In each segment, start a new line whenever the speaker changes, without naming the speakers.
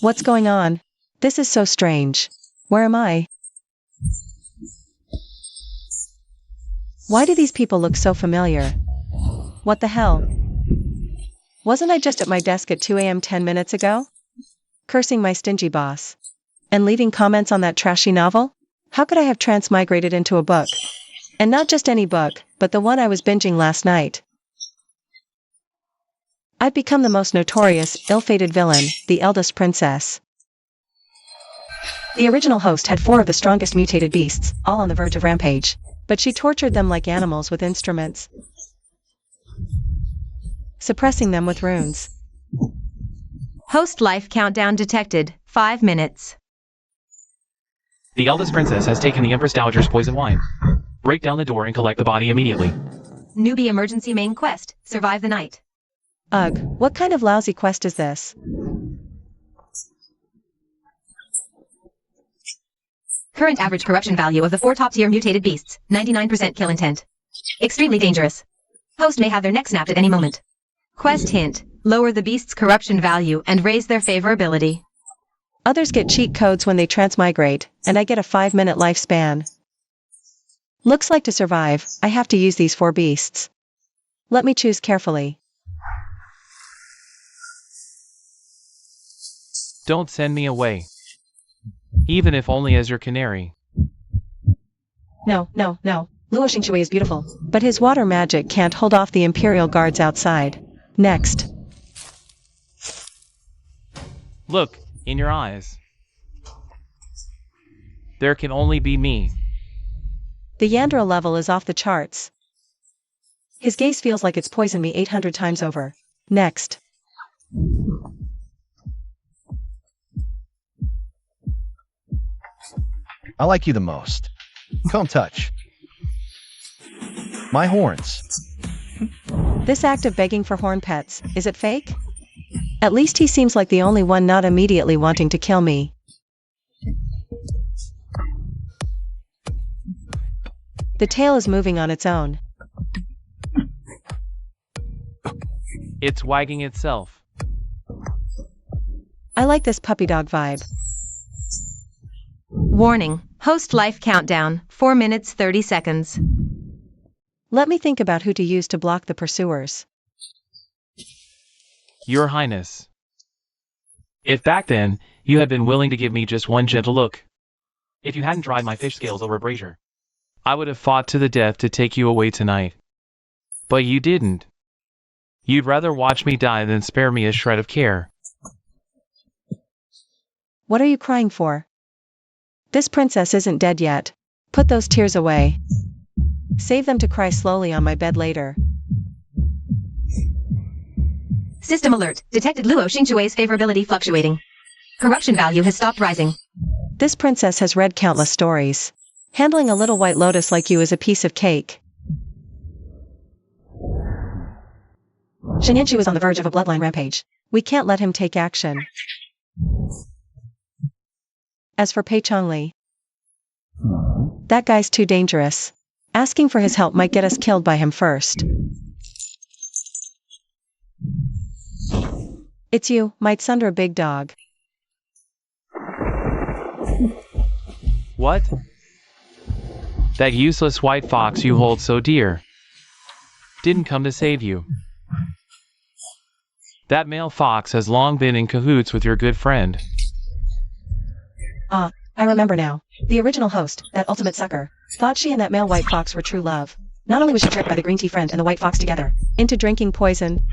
What's going on? This is so strange. Where am I? Why do these people look so familiar? What the hell? Wasn't I just at my desk at 2 a.m. 10 minutes ago? Cursing my stingy boss. And leaving comments on that trashy novel? How could I have transmigrated into a book? And not just any book, but the one I was binging last night. I've become the most notorious, ill-fated villain, the eldest princess. The original host had 4 of the strongest mutated beasts, all on the verge of rampage. But she tortured them like animals with instruments, suppressing them with runes.
Host life countdown detected. 5 minutes.
The eldest princess has taken the Empress Dowager's poison wine. Break down the door and collect the body immediately.
Newbie emergency main quest. Survive the night.
Ugh, what kind of lousy quest is this?
Current average corruption value of the 4 top-tier mutated beasts, 99% kill intent. Extremely dangerous. Host may have their neck snapped at any moment. Quest hint, lower the beast's corruption value and raise their favorability.
Others get cheat codes when they transmigrate, and I get a 5-minute lifespan. Looks like to survive, I have to use these 4 beasts. Let me choose carefully.
Don't send me away. Even if only as your canary.
No. Luo Xingxue is beautiful, but his water magic can't hold off the Imperial guards outside. Next.
Look, in your eyes. There can only be me.
The Yandra level is off the charts. His gaze feels like it's poisoned me 800 times over. Next.
I like you the most. Come touch. My horns.
This act of begging for horn pets, is it fake? At least he seems like the only one not immediately wanting to kill me. The tail is moving on its own.
It's wagging itself.
I like this puppy dog vibe.
Warning, host life countdown, 4 minutes 30 seconds.
Let me think about who to use to block the pursuers.
Your Highness. If back then, you had been willing to give me just one gentle look. If you hadn't dried my fish scales over brazier, I would have fought to the death to take you away tonight. But you didn't. You'd rather watch me die than spare me a shred of care.
What are you crying for? This princess isn't dead yet. Put those tears away. Save them to cry slowly on my bed later.
System alert. Detected Luo Xingxue's favorability fluctuating. Corruption value has stopped rising.
This princess has read countless stories. Handling a little white lotus like you is a piece of cake. Shenyanchu is on the verge of a bloodline rampage. We can't let him take action. As for Pei Chongli, that guy's too dangerous. Asking for his help might get us killed by him first. It's you, my Tsundra big dog.
What? That useless white fox you hold so dear didn't come to save you. That male fox has long been in cahoots with your good friend.
Ah, I remember now. The original host, that ultimate sucker, thought she and that male white fox were true love. Not only was she tricked by the green tea friend and the white fox together into drinking poison.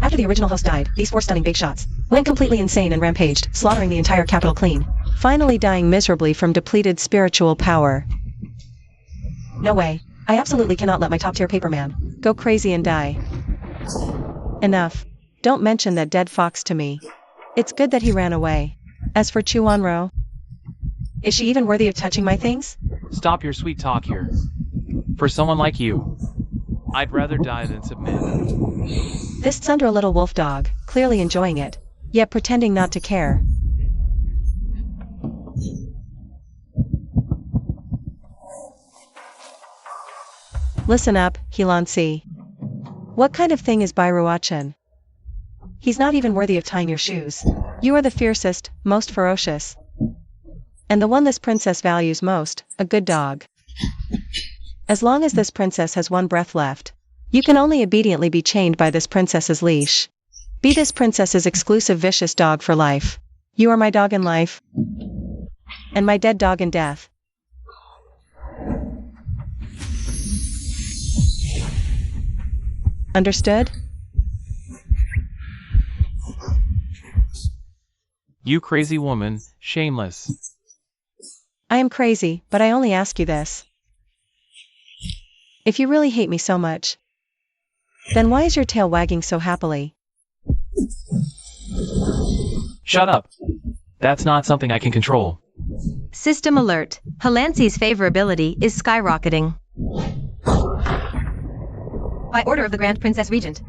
After the original host died, these 4 stunning big shots went completely insane and rampaged, slaughtering the entire capital clean, finally dying miserably from depleted spiritual power. No way. I absolutely cannot let my top-tier paperman go crazy and die. Enough. Don't mention that dead fox to me. It's good that he ran away. As for Chuanro, is she even worthy of touching my things?
Stop your sweet talk here. For someone like you, I'd rather die than submit.
This Tsundra little wolf dog, clearly enjoying it, yet pretending not to care. Listen up, Helansi. What kind of thing is Bairuachan? He's not even worthy of tying your shoes. You are the fiercest, most ferocious. And the one this princess values most, a good dog. As long as this princess has one breath left, you can only obediently be chained by this princess's leash. Be this princess's exclusive vicious dog for life. You are my dog in life, and my dead dog in death. Understood?
You crazy woman, shameless.
I am crazy, but I only ask you this. If you really hate me so much, then why is your tail wagging so happily?
Shut up. That's not something I can control.
System alert. Halansi's favorability is skyrocketing. By order of the Grand Princess Regent,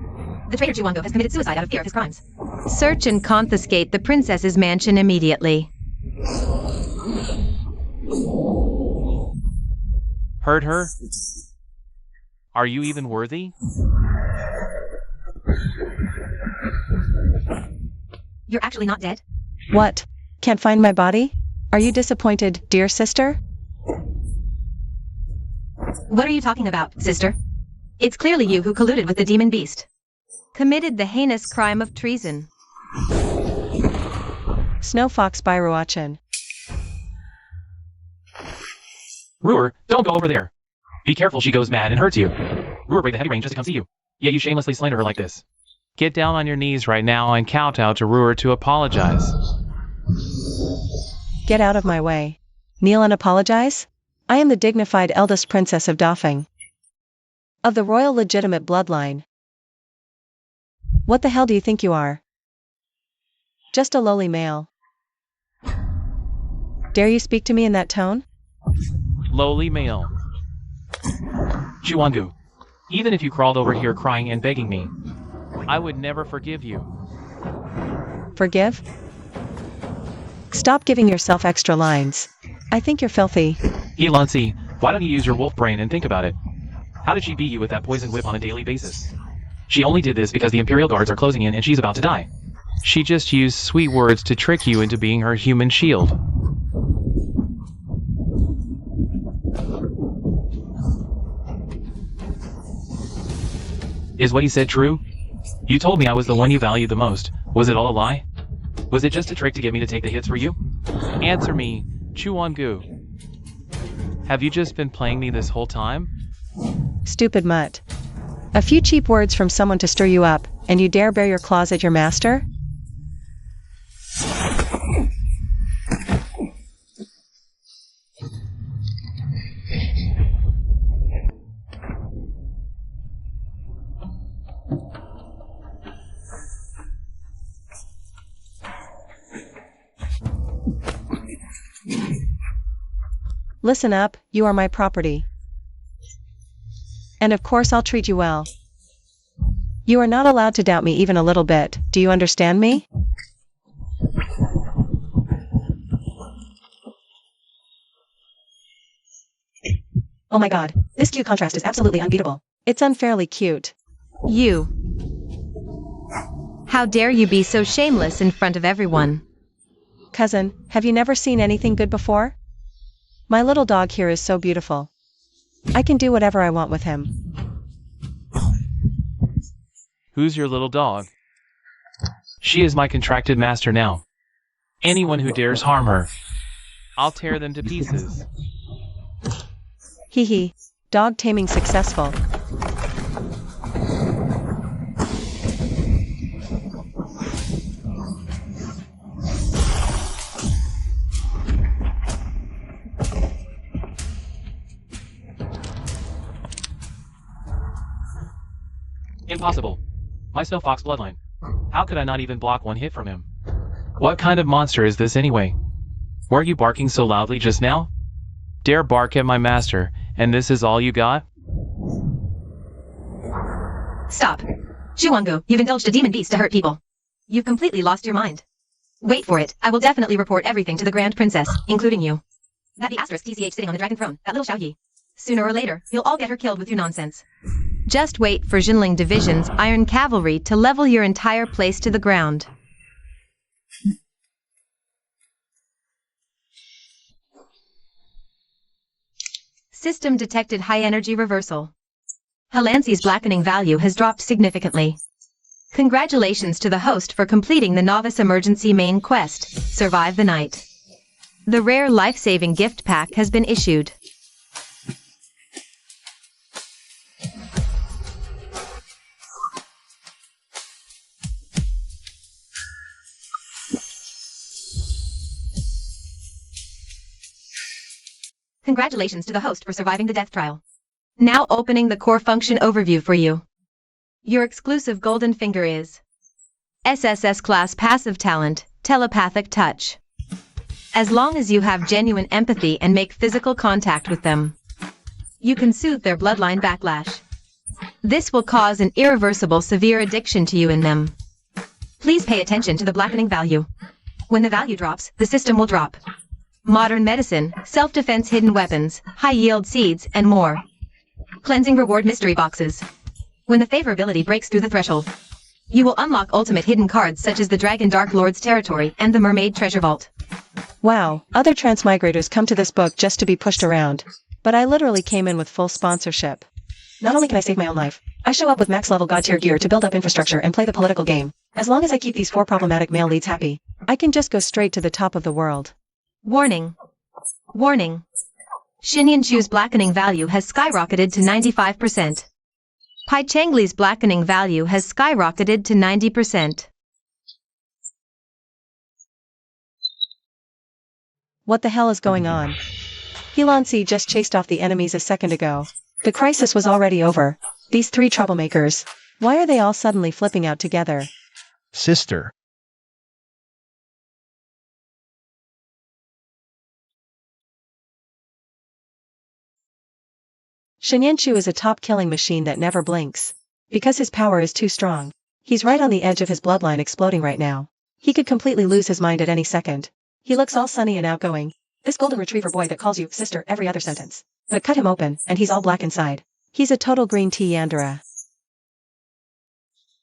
the traitor Chuango has committed suicide out of fear of his crimes. Search and confiscate the princess's mansion immediately.
Hurt her? Are you even worthy?
You're actually not dead?
What? Can't find my body? Are you disappointed, dear sister?
What are you talking about, sister? It's clearly you who colluded with the demon beast. Committed the heinous crime of treason.
Snow Fox Byruachin.
Ruer, don't go over there. Be careful, she goes mad and hurts you. Ruer braved the heavy rain just to come see you. Yet you shamelessly slander her like this. Get down on your knees right now and kowtow to Ruer to apologize.
Get out of my way. Kneel and apologize? I am the dignified eldest princess of Dafeng. Of the royal legitimate bloodline. What the hell do you think you are? Just a lowly male. Dare you speak to me in that tone?
Lowly male. Chuangu, even if you crawled over here crying and begging me, I would never forgive you.
Forgive? Stop giving yourself extra lines. I think you're filthy.
Elansi, why don't you use your wolf brain and think about it? How did she beat you with that poison whip on a daily basis? She only did this because the Imperial Guards are closing in and she's about to die. She just used sweet words to trick you into being her human shield. Is what he said true? You told me I was the one you valued the most. Was it all a lie? Was it just a trick to get me to take the hits for you? Answer me, Chuangu. Have you just been playing me this whole time?
Stupid mutt. A few cheap words from someone to stir you up, and you dare bare your claws at your master? Listen up, you are my property. And of course I'll treat you well. You are not allowed to doubt me even a little bit, do you understand me? Oh my god, this cute contrast is absolutely unbeatable. It's unfairly cute.
You. How dare you be so shameless in front of everyone?
Cousin, have you never seen anything good before? My little dog here is so beautiful. I can do whatever I want with him.
Who's your little dog? She is my contracted master now. Anyone who dares harm her, I'll tear them to pieces.
Hee hee. Dog taming successful.
Impossible. My Snow Fox bloodline. How could I not even block one hit from him? What kind of monster is this anyway? Were you barking so loudly just now? Dare bark at my master, and this is all you got?
Stop. Chuangu, you've indulged a demon beast to hurt people. You've completely lost your mind. Wait for it. I will definitely report everything to the Grand Princess, including you. That the asterisk TCH sitting on the dragon throne, that little Xiao Yi. Sooner or later, you'll all get her killed with your nonsense. Just wait for Jinling Division's Iron Cavalry to level your entire place to the ground. System detected high energy reversal. Halansi's blackening value has dropped significantly. Congratulations to the host for completing the Novice Emergency Main Quest, Survive the Night. The rare life-saving gift pack has been issued. Congratulations to the host for surviving the death trial. Now opening the core function overview for you. Your exclusive golden finger is SSS class passive talent, telepathic touch. As long as you have genuine empathy and make physical contact with them, you can soothe their bloodline backlash. This will cause an irreversible severe addiction to you in them. Please pay attention to the blackening value. When the value drops, the system will drop. Modern medicine, self-defense hidden weapons, high-yield seeds, and more. Cleansing reward mystery boxes. When the favorability breaks through the threshold, you will unlock ultimate hidden cards such as the Dragon Dark Lord's Territory and the Mermaid Treasure Vault.
Wow, other transmigrators come to this book just to be pushed around. But I literally came in with full sponsorship. Not only can I save my own life, I show up with max-level god-tier gear to build up infrastructure and play the political game. As long as I keep these 4 problematic male leads happy, I can just go straight to the top of the world.
Warning. Warning. Xinyan Chu's blackening value has skyrocketed to 95%. Pai Changli's blackening value has skyrocketed to 90%.
What the hell is going on? Helansi just chased off the enemies a second ago. The crisis was already over. These 3 troublemakers. Why are they all suddenly flipping out together?
Sister.
Xinyan Chu is a top killing machine that never blinks. Because his power is too strong. He's right on the edge of his bloodline exploding right now. He could completely lose his mind at any second. He looks all sunny and outgoing. This golden retriever boy that calls you sister every other sentence. But cut him open, and he's all black inside. He's a total green tea Yandere.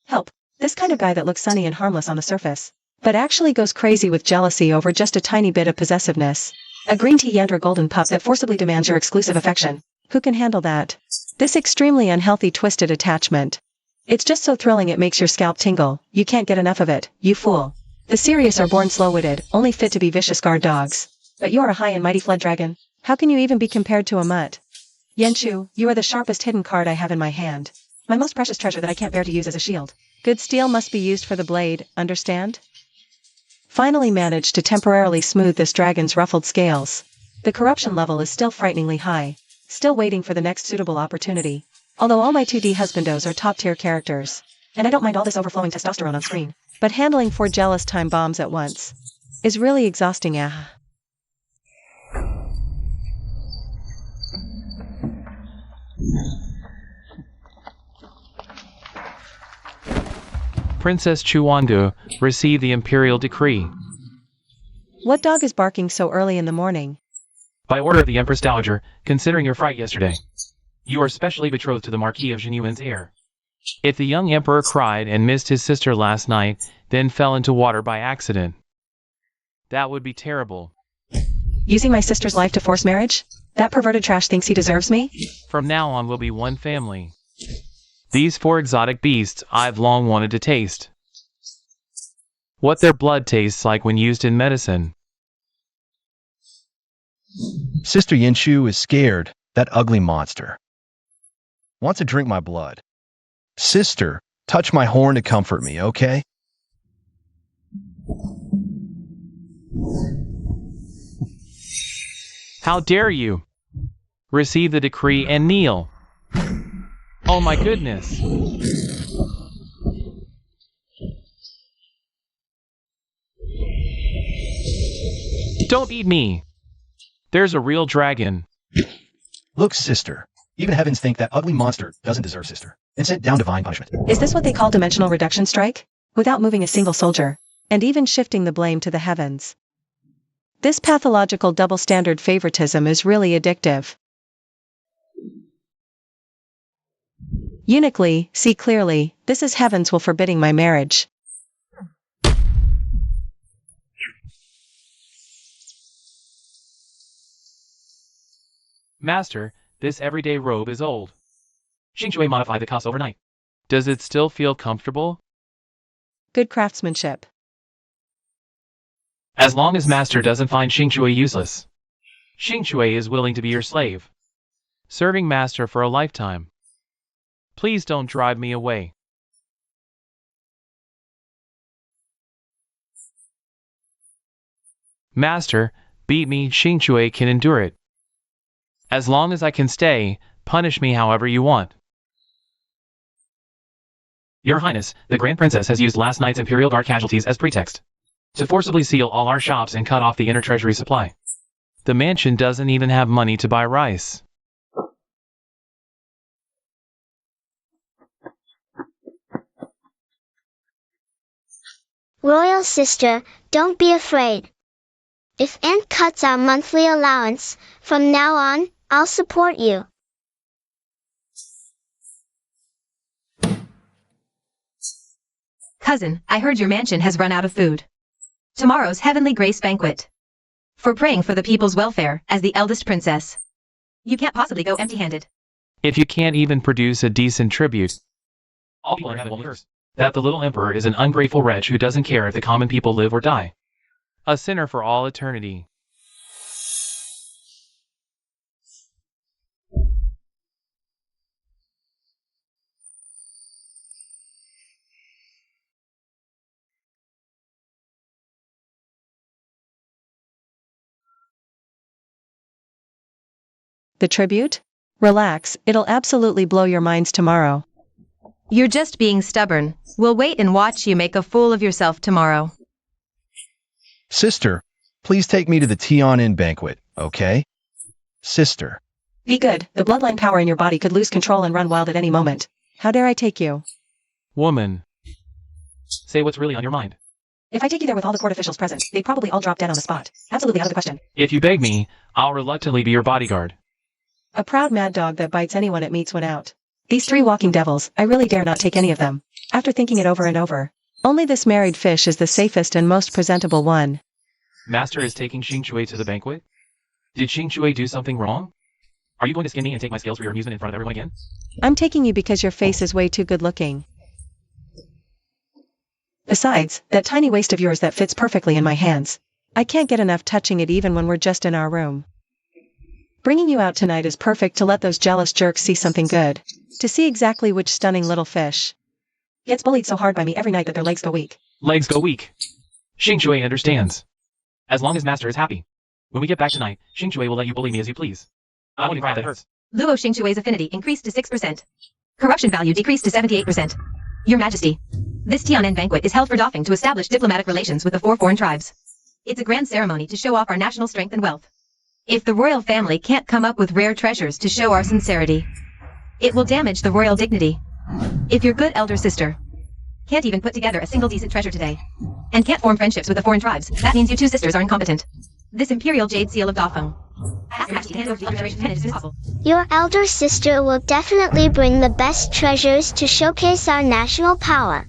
Help. This kind of guy that looks sunny and harmless on the surface, but actually goes crazy with jealousy over just a tiny bit of possessiveness. A green tea Yandere golden pup that forcibly demands your exclusive affection. Who can handle that? This extremely unhealthy twisted attachment. It's just so thrilling it makes your scalp tingle. You can't get enough of it, you fool. The serious are born slow-witted, only fit to be vicious guard dogs. But you're a high and mighty flood dragon. How can you even be compared to a mutt? Yanchu, you are the sharpest hidden card I have in my hand. My most precious treasure that I can't bear to use as a shield. Good steel must be used for the blade, understand? Finally managed to temporarily smooth this dragon's ruffled scales. The corruption level is still frighteningly high. Still waiting for the next suitable opportunity. Although all my 2D husbandos are top-tier characters. And I don't mind all this overflowing testosterone on screen. But handling 4 jealous time bombs at once is really exhausting.
Princess Chuandu received the imperial decree.
What dog is barking so early in the morning?
By order of the Empress Dowager, considering your fright yesterday, you are specially betrothed to the Marquis of Jinyuan's heir. If the young emperor cried and missed his sister last night, then fell into water by accident, that would be terrible.
Using my sister's life to force marriage? That perverted trash thinks he deserves me?
From now on we'll be one family. These 4 exotic beasts I've long wanted to taste. What their blood tastes like when used in medicine.
Sister Yinshu is scared, that ugly monster. Wants to drink my blood. Sister, touch my horn to comfort me, okay?
How dare you? Receive the decree and kneel. Oh my goodness. Don't eat me. There's a real dragon.
Look, sister. Even heavens think that ugly monster doesn't deserve sister, and sent down divine punishment.
Is this what they call dimensional reduction strike? Without moving a single soldier, and even shifting the blame to the heavens. This pathological double-standard favoritism is really addictive. Uniquely, see clearly, this is heavens will forbidding my marriage.
Master, this everyday robe is old. Xingxue modified the cost overnight. Does it still feel comfortable?
Good craftsmanship.
As long as Master doesn't find Xingxue useless. Xingxue is willing to be your slave. Serving Master for a lifetime. Please don't drive me away. Master, beat me, Xingxue can endure it. As long as I can stay, punish me however you want. Your Highness, the Grand Princess has used last night's Imperial Guard casualties as pretext to forcibly seal all our shops and cut off the inner treasury supply. The mansion doesn't even have money to buy rice.
Royal sister, don't be afraid. If Aunt cuts our monthly allowance, from now on, I'll support you.
Cousin, I heard your mansion has run out of food. Tomorrow's Heavenly Grace Banquet. For praying for the people's welfare, as the eldest princess. You can't possibly go empty-handed.
If you can't even produce a decent tribute, all people in heaven will curse that the little emperor is an ungrateful wretch who doesn't care if the common people live or die. A sinner for all eternity.
The tribute? Relax, it'll absolutely blow your minds tomorrow.
You're just being stubborn. We'll wait and watch you make a fool of yourself tomorrow.
Sister, please take me to the Tian banquet, okay? Sister.
Be good, the bloodline power in your body could lose control and run wild at any moment. How dare I take you?
Woman. Say what's really on your mind.
If I take you there with all the court officials present, they'd probably all drop dead on the spot. Absolutely out of the question.
If you beg me, I'll reluctantly be your bodyguard.
A proud mad dog that bites anyone it meets when out. These three walking devils, I really dare not take any of them. After thinking it over and over. Only this married fish is the safest and most presentable one.
Master is taking Xingxue to the banquet? Did Xingxue do something wrong? Are you going to skin me and take my scales for your amusement in front of everyone again?
I'm taking you because your face is way too good looking. Besides, that tiny waist of yours that fits perfectly in my hands. I can't get enough touching it even when we're just in our room. Bringing you out tonight is perfect to let those jealous jerks see something good. To see exactly which stunning little fish gets bullied so hard by me every night that their legs go weak.
Legs go weak. Xingxue understands. As long as Master is happy. When we get back tonight, Xingxue will let you bully me as you please. I want to cry, that hurts.
Luo Xingxue's affinity increased to 6%. Corruption value decreased to 78%. Your Majesty, this Tianen banquet is held for doffing to establish diplomatic relations with the 4 foreign tribes. It's a grand ceremony to show off our national strength and wealth. If the royal family can't come up with rare treasures to show our sincerity, it will damage the royal dignity. If your good elder sister can't even put together a single decent treasure today, and can't form friendships with the foreign tribes, that means you 2 sisters are incompetent. This imperial jade seal of Dafeng. Ask Your Majesty to hand over the Confederation pen as soon as possible.
Your elder sister will definitely bring the best treasures to showcase our national power.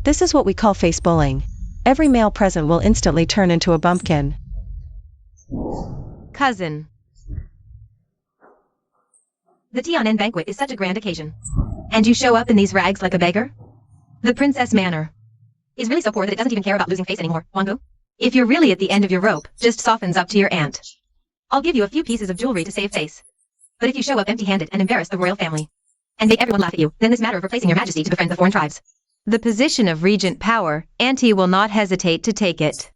This is what we call face bullying. Every male present will instantly turn into a bumpkin.
Cousin. The Tianen banquet is such a grand occasion. And you show up in these rags like a beggar? The Princess Manor is really so poor that it doesn't even care about losing face anymore, Wangu. If you're really at the end of your rope, just softens up to your aunt. I'll give you a few pieces of jewelry to save face. But if you show up empty-handed and embarrass the royal family, and make everyone laugh at you, then this matter of replacing your majesty to befriend the foreign tribes. The position of regent power, Auntie will not hesitate to take it.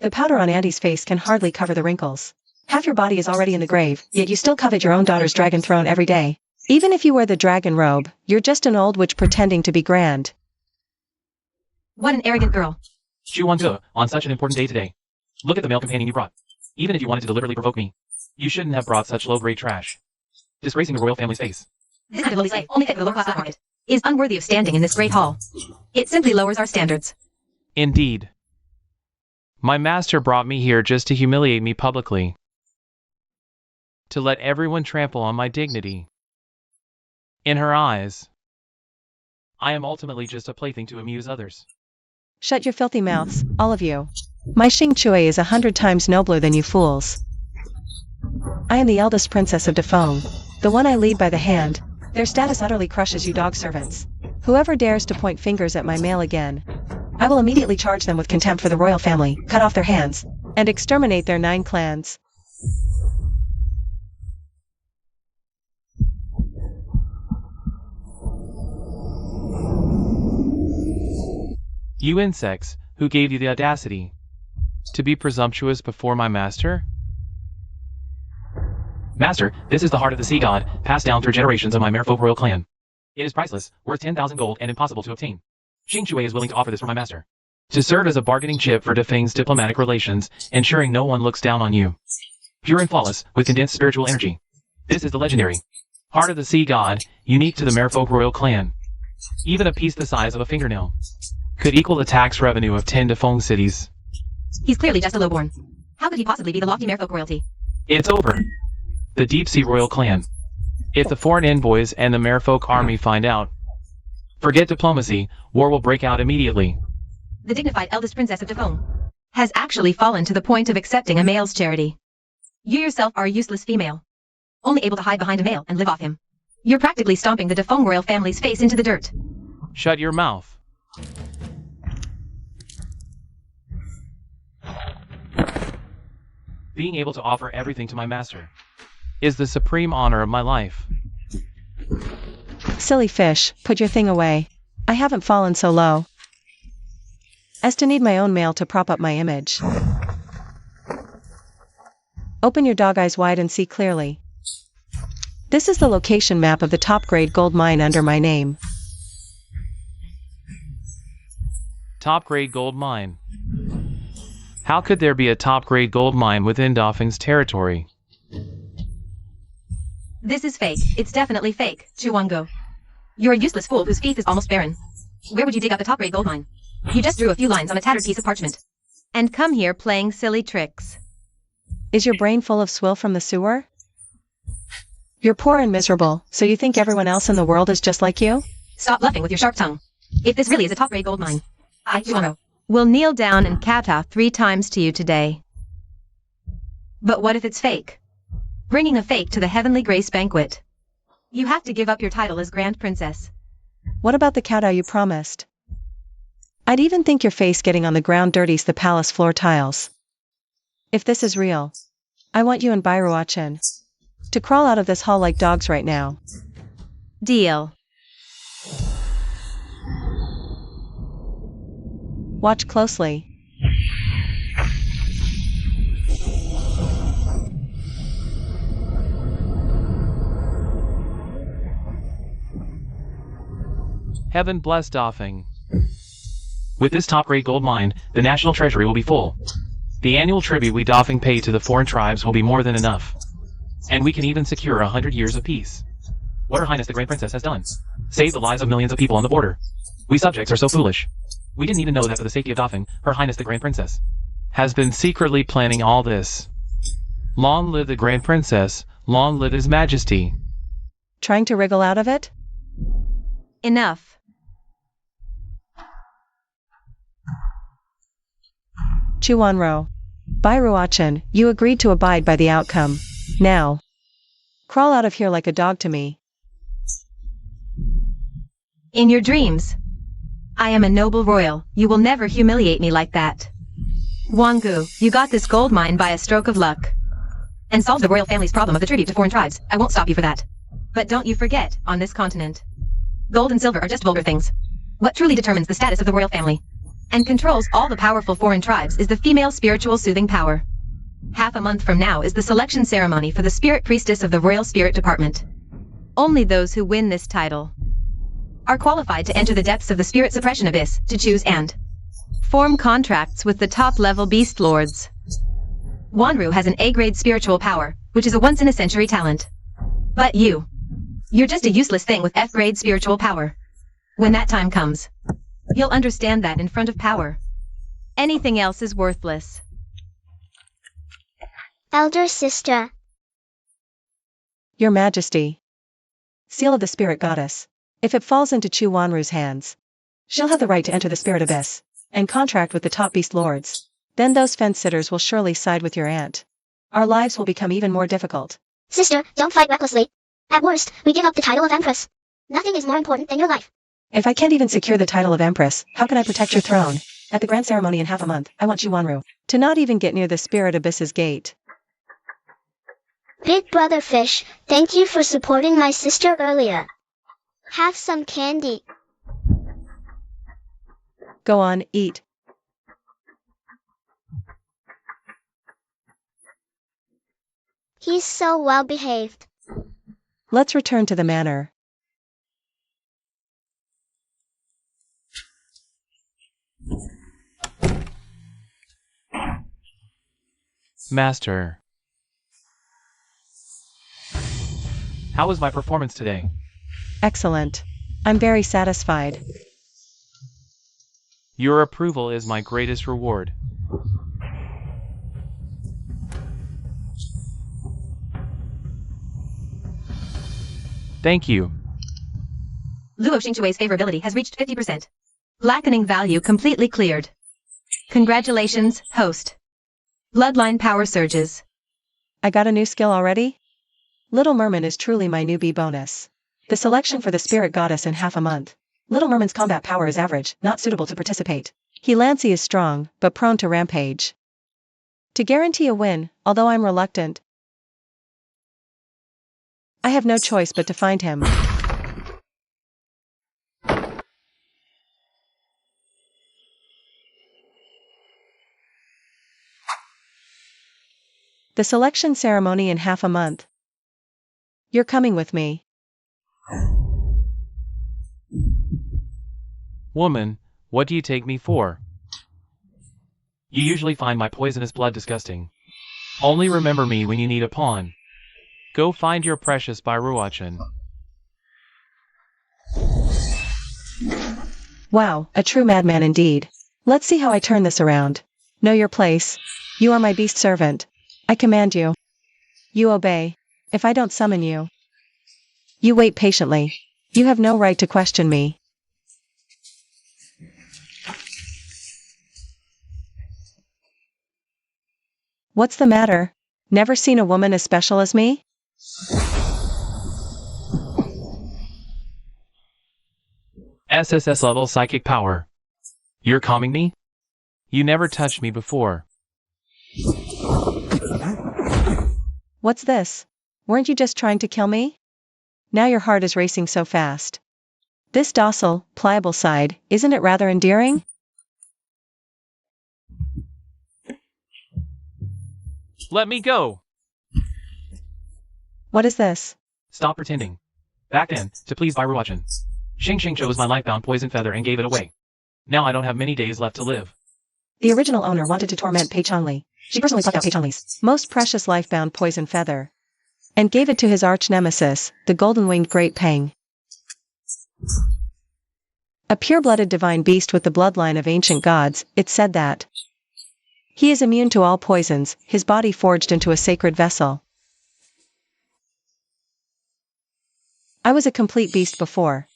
The powder on Auntie's face can hardly cover the wrinkles. Half your body is already in the grave, yet you still covet your own daughter's dragon throne every day. Even if you wear the dragon robe, you're just an old witch pretending to be grand.
What an arrogant girl.
Xu Wange, on such an important day today. Look at the male companion you brought. Even if you wanted to deliberately provoke me, you shouldn't have brought such low-grade trash. Disgracing the royal family's face.
This kind of lowly slave, only fit for the low-class market, is unworthy of standing in this great hall. It simply lowers our standards.
Indeed. My master brought me here just to humiliate me publicly. to let everyone trample on my dignity. In her eyes, I am ultimately just a plaything to amuse others.
Shut your filthy mouths, all of you. My Xing Chui is 100 times nobler than you fools. I am the eldest princess of Defeng, the one I lead by the hand. Their status utterly crushes you dog servants. Whoever dares to point fingers at my male again, I will immediately charge them with contempt for the royal family, cut off their hands, and exterminate their 9 clans.
You insects, who gave you the audacity to be presumptuous before my master? Master, this is the heart of the sea god, passed down through generations of my merfolk royal clan. It is priceless, worth 10,000 gold and impossible to obtain. Xing Chui is willing to offer this for my master, to serve as a bargaining chip for Defeng's diplomatic relations, ensuring no one looks down on you. Pure and flawless, with condensed spiritual energy. This is the legendary heart of the sea god, unique to the merfolk royal clan. Even a piece the size of a fingernail could equal the tax revenue of 10 Defeng cities.
He's clearly just a lowborn. How could he possibly be the lofty merfolk royalty?
It's over. The Deep Sea Royal Clan. If the foreign envoys and the merfolk army find out, forget diplomacy, war will break out immediately.
The dignified eldest princess of Defeng has actually fallen to the point of accepting a male's charity. You yourself are a useless female, only able to hide behind a male and live off him. You're practically stomping the Defeng royal family's face into the dirt.
Shut your mouth. Being able to offer everything to my master is the supreme honor of my life.
Silly fish, put your thing away. I haven't fallen so low as to need my own male to prop up my image. Open your dog eyes wide and see clearly. This is the location map of the top-grade gold mine under my name.
Top-grade gold mine. How could there be a top-grade gold mine within Defeng's territory?
This is fake. It's definitely fake, Chuango. You're a useless fool whose faith is almost barren. Where would you dig up a top-grade gold mine? You just drew a few lines on a tattered piece of parchment. And come here playing silly tricks.
Is your brain full of swill from the sewer? You're poor and miserable, so you think everyone else in the world is just like you?
Stop bluffing with your sharp tongue. If this really is a top-grade gold mine, I, Chuango, will kneel down and kowtow 3 times to you today. But what if it's fake? Bringing a fake to the Heavenly Grace Banquet. You have to give up your title as Grand Princess.
What about the kowtow you promised? I'd even think your face getting on the ground dirties the palace floor tiles. If this is real, I want you and Bairuachin to crawl out of this hall like dogs right now.
Deal.
Watch closely.
Heaven bless Defeng. With this top-grade gold mine, the national treasury will be full. The annual tribute we Defeng pay to the foreign tribes will be more than enough. And we can even secure 100 years of peace. What Her Highness the Grand Princess has done. Save the lives of millions of people on the border. We subjects are so foolish. We didn't even know that for the safety of Defeng, Her Highness the Grand Princess has been secretly planning all this. Long live the Grand Princess, long live His Majesty.
Trying to wriggle out of it?
Enough.
Chuanro. Bairuachin, you agreed to abide by the outcome. Now, crawl out of here like a dog to me.
In your dreams. I am a noble royal. You will never humiliate me like that. Wangu, you got this gold mine by a stroke of luck. And solved the royal family's problem of the tribute to foreign tribes. I won't stop you for that. But don't you forget, on this continent, gold and silver are just vulgar things. What truly determines the status of the royal family and controls all the powerful foreign tribes is the female spiritual soothing power. Half a month from now is the selection ceremony for the spirit priestess of the Royal Spirit Department. Only those who win this title are qualified to enter the depths of the spirit suppression abyss to choose and form contracts with the top-level beast lords. Wanru has an A-grade spiritual power, which is a once-in-a-century talent. But you're just a useless thing with F-grade spiritual power. When that time comes, you'll understand that in front of power, anything else is worthless.
Elder sister.
Your Majesty. Seal of the Spirit Goddess. If it falls into Chu Wanru's hands, she'll have the right to enter the Spirit Abyss, and contract with the top beast lords. Then those fence-sitters will surely side with your aunt. Our lives will become even more difficult.
Sister, don't fight recklessly. At worst, we give up the title of Empress. Nothing is more important than your life.
If I can't even secure the title of Empress, how can I protect your throne? At the grand ceremony in half a month, I want Chu Wanru to not even get near the Spirit Abyss's gate.
Big Brother Fish, thank you for supporting my sister earlier. Have some candy.
Go on, eat.
He's so well behaved.
Let's return to the manor.
Master. How was my performance today?
Excellent. I'm very satisfied.
Your approval is my greatest reward. Thank you.
Luo Xingchui's favorability has reached 50%. Blackening value completely cleared. Congratulations, host. Bloodline power surges.
I got a new skill already? Little Merman is truly my newbie bonus. The selection for the Spirit Goddess in half a month. Little Merman's combat power is average, not suitable to participate. Helancy is strong, but prone to rampage. To guarantee a win, although I'm reluctant, I have no choice but to find him. The selection ceremony in half a month. You're coming with me.
Woman, what do you take me for? You usually find my poisonous blood disgusting. Only remember me when you need a pawn. Go find your precious Bairuachin.
Wow, a true madman indeed. Let's see how I turn this around. Know your place. You are my beast servant. I command you. You obey. If I don't summon you, you wait patiently. You have no right to question me. What's the matter? Never seen a woman as special as me?
SSS level psychic power. You're calming me? You never touched me before.
What's this? Weren't you just trying to kill me? Now your heart is racing so fast. This docile, pliable side, isn't it rather endearing?
Let me go!
What is this?
Stop pretending. Back then, to please Bairuachin, Xing chose my life-bound poison feather and gave it away. Now I don't have many days left to live.
The original owner wanted to torment Pei Changli. She personally plucked out Pei Changli's most precious life-bound poison feather and gave it to his arch-nemesis, the golden-winged Great Peng. A pure-blooded divine beast with the bloodline of ancient gods, it's said that he is immune to all poisons, his body forged into a sacred vessel. I was a complete beast before.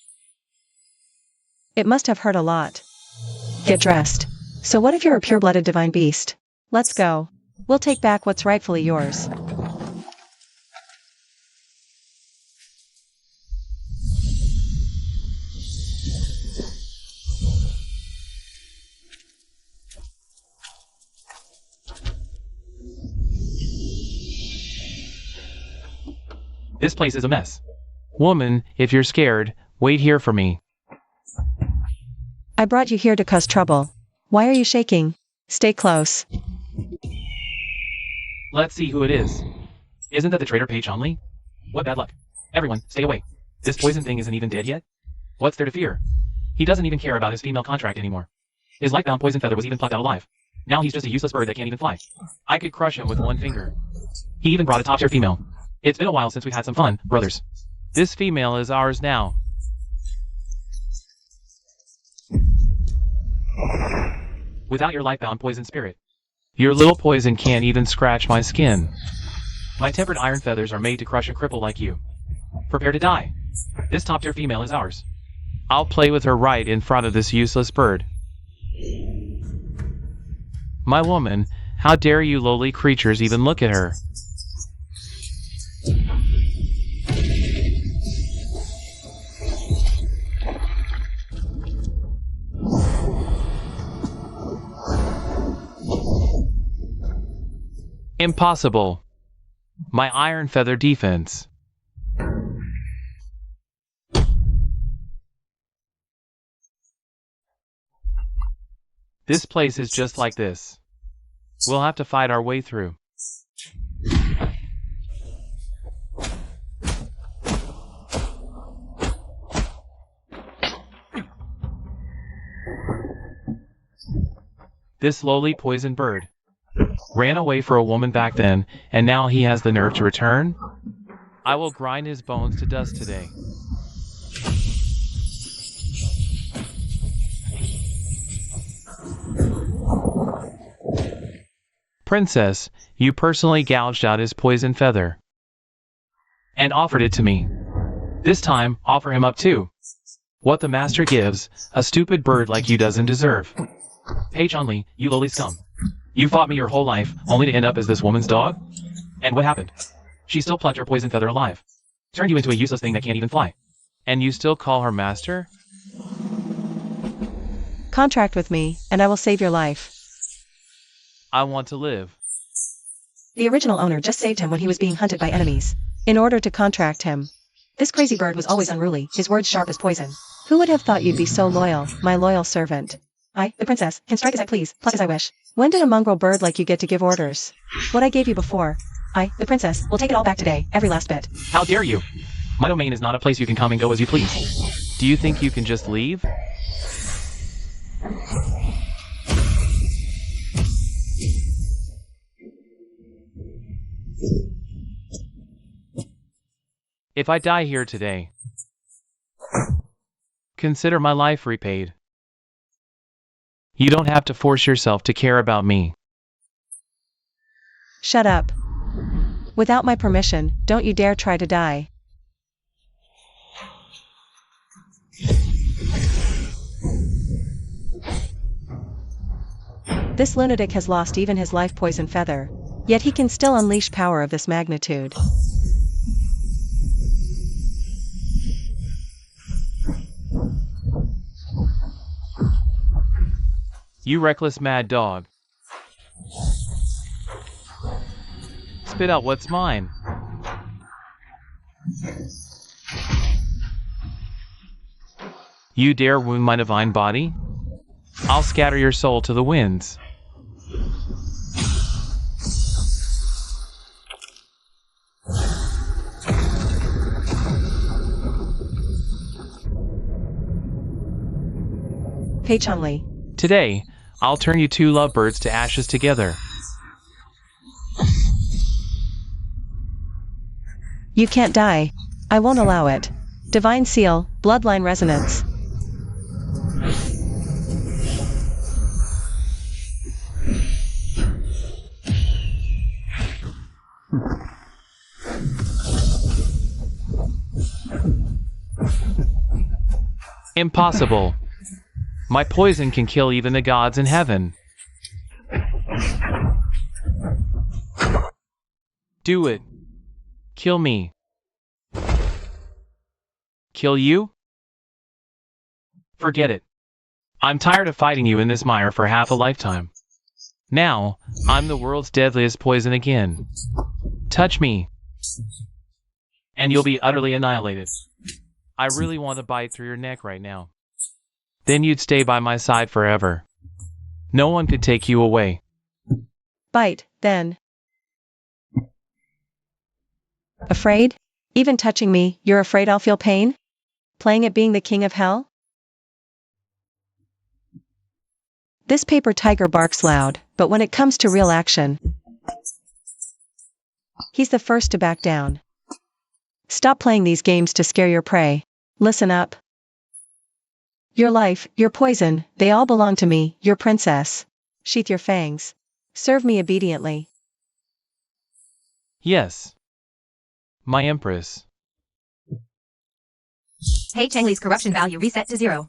It must have hurt a lot. Get dressed. So what if you're a pure-blooded divine beast? Let's go. We'll take back what's rightfully yours.
This place is a mess. Woman, if you're scared, wait here for me.
I brought you here to cause trouble. Why are you shaking? Stay close.
Let's see who it is. Isn't that the traitor Pei Changli? What bad luck. Everyone, stay away. This poison thing isn't even dead yet? What's there to fear? He doesn't even care about his female contract anymore. His life-bound poison feather was even plucked out alive. Now he's just a useless bird that can't even fly. I could crush him with one finger. He even brought a top-tier female. It's been a while since we've had some fun, brothers. This female is ours now. Without your life-bound poison spirit, your little poison can't even scratch my skin. My tempered iron feathers are made to crush a cripple like you. Prepare to die. This top-tier female is ours. I'll play with her right in front of this useless bird. My woman, how dare you lowly creatures even look at her? Impossible. My iron feather defense. This place is just like this. We'll have to fight our way through. This lowly poison bird ran away for a woman back then, and now he has the nerve to return? I will grind his bones to dust today. Princess, you personally gouged out his poison feather and offered it to me. This time, offer him up too. What the master gives, a stupid bird like you doesn't deserve. Hey Chun-Li, you lowly scum. You fought me your whole life, only to end up as this woman's dog? And what happened? She still plucked your poison feather alive. Turned you into a useless thing that can't even fly. And you still call her master?
Contract with me, and I will save your life.
I want to live.
The original owner just saved him when he was being hunted by enemies. In order to contract him. This crazy bird was always unruly, his words sharp as poison. Who would have thought you'd be so loyal, my loyal servant? I, the princess, can strike as I please, pluck as I wish. When did a mongrel bird like you get to give orders? What I gave you before. I, the princess, will take it all back today, every last bit.
How dare you? My domain is not a place you can come and go as you please. Do you think you can just leave? If I die here today, consider my life repaid. You don't have to force yourself to care about me.
Shut up. Without my permission, don't you dare try to die. This lunatic has lost even his life poison feather, yet he can still unleash power of this magnitude.
You reckless mad dog. Spit out what's mine. You dare wound my divine body? I'll scatter your soul to the winds.
Hey Chun-Li.
Today, I'll turn you two lovebirds to ashes together.
You can't die. I won't allow it. Divine seal, bloodline resonance.
Impossible. My poison can kill even the gods in heaven. Do it. Kill me. Kill you? Forget it. I'm tired of fighting you in this mire for half a lifetime. Now, I'm the world's deadliest poison again. Touch me, and you'll be utterly annihilated. I really want to bite through your neck right now. Then you'd stay by my side forever. No one could take you away.
Bite, then. Afraid? Even touching me, you're afraid I'll feel pain? Playing at being the king of hell? This paper tiger barks loud, but when it comes to real action, he's the first to back down. Stop playing these games to scare your prey. Listen up. Your life, your poison, they all belong to me, your princess. Sheath your fangs. Serve me obediently.
Yes. My Empress.
Hey, Changli's corruption value reset to 0.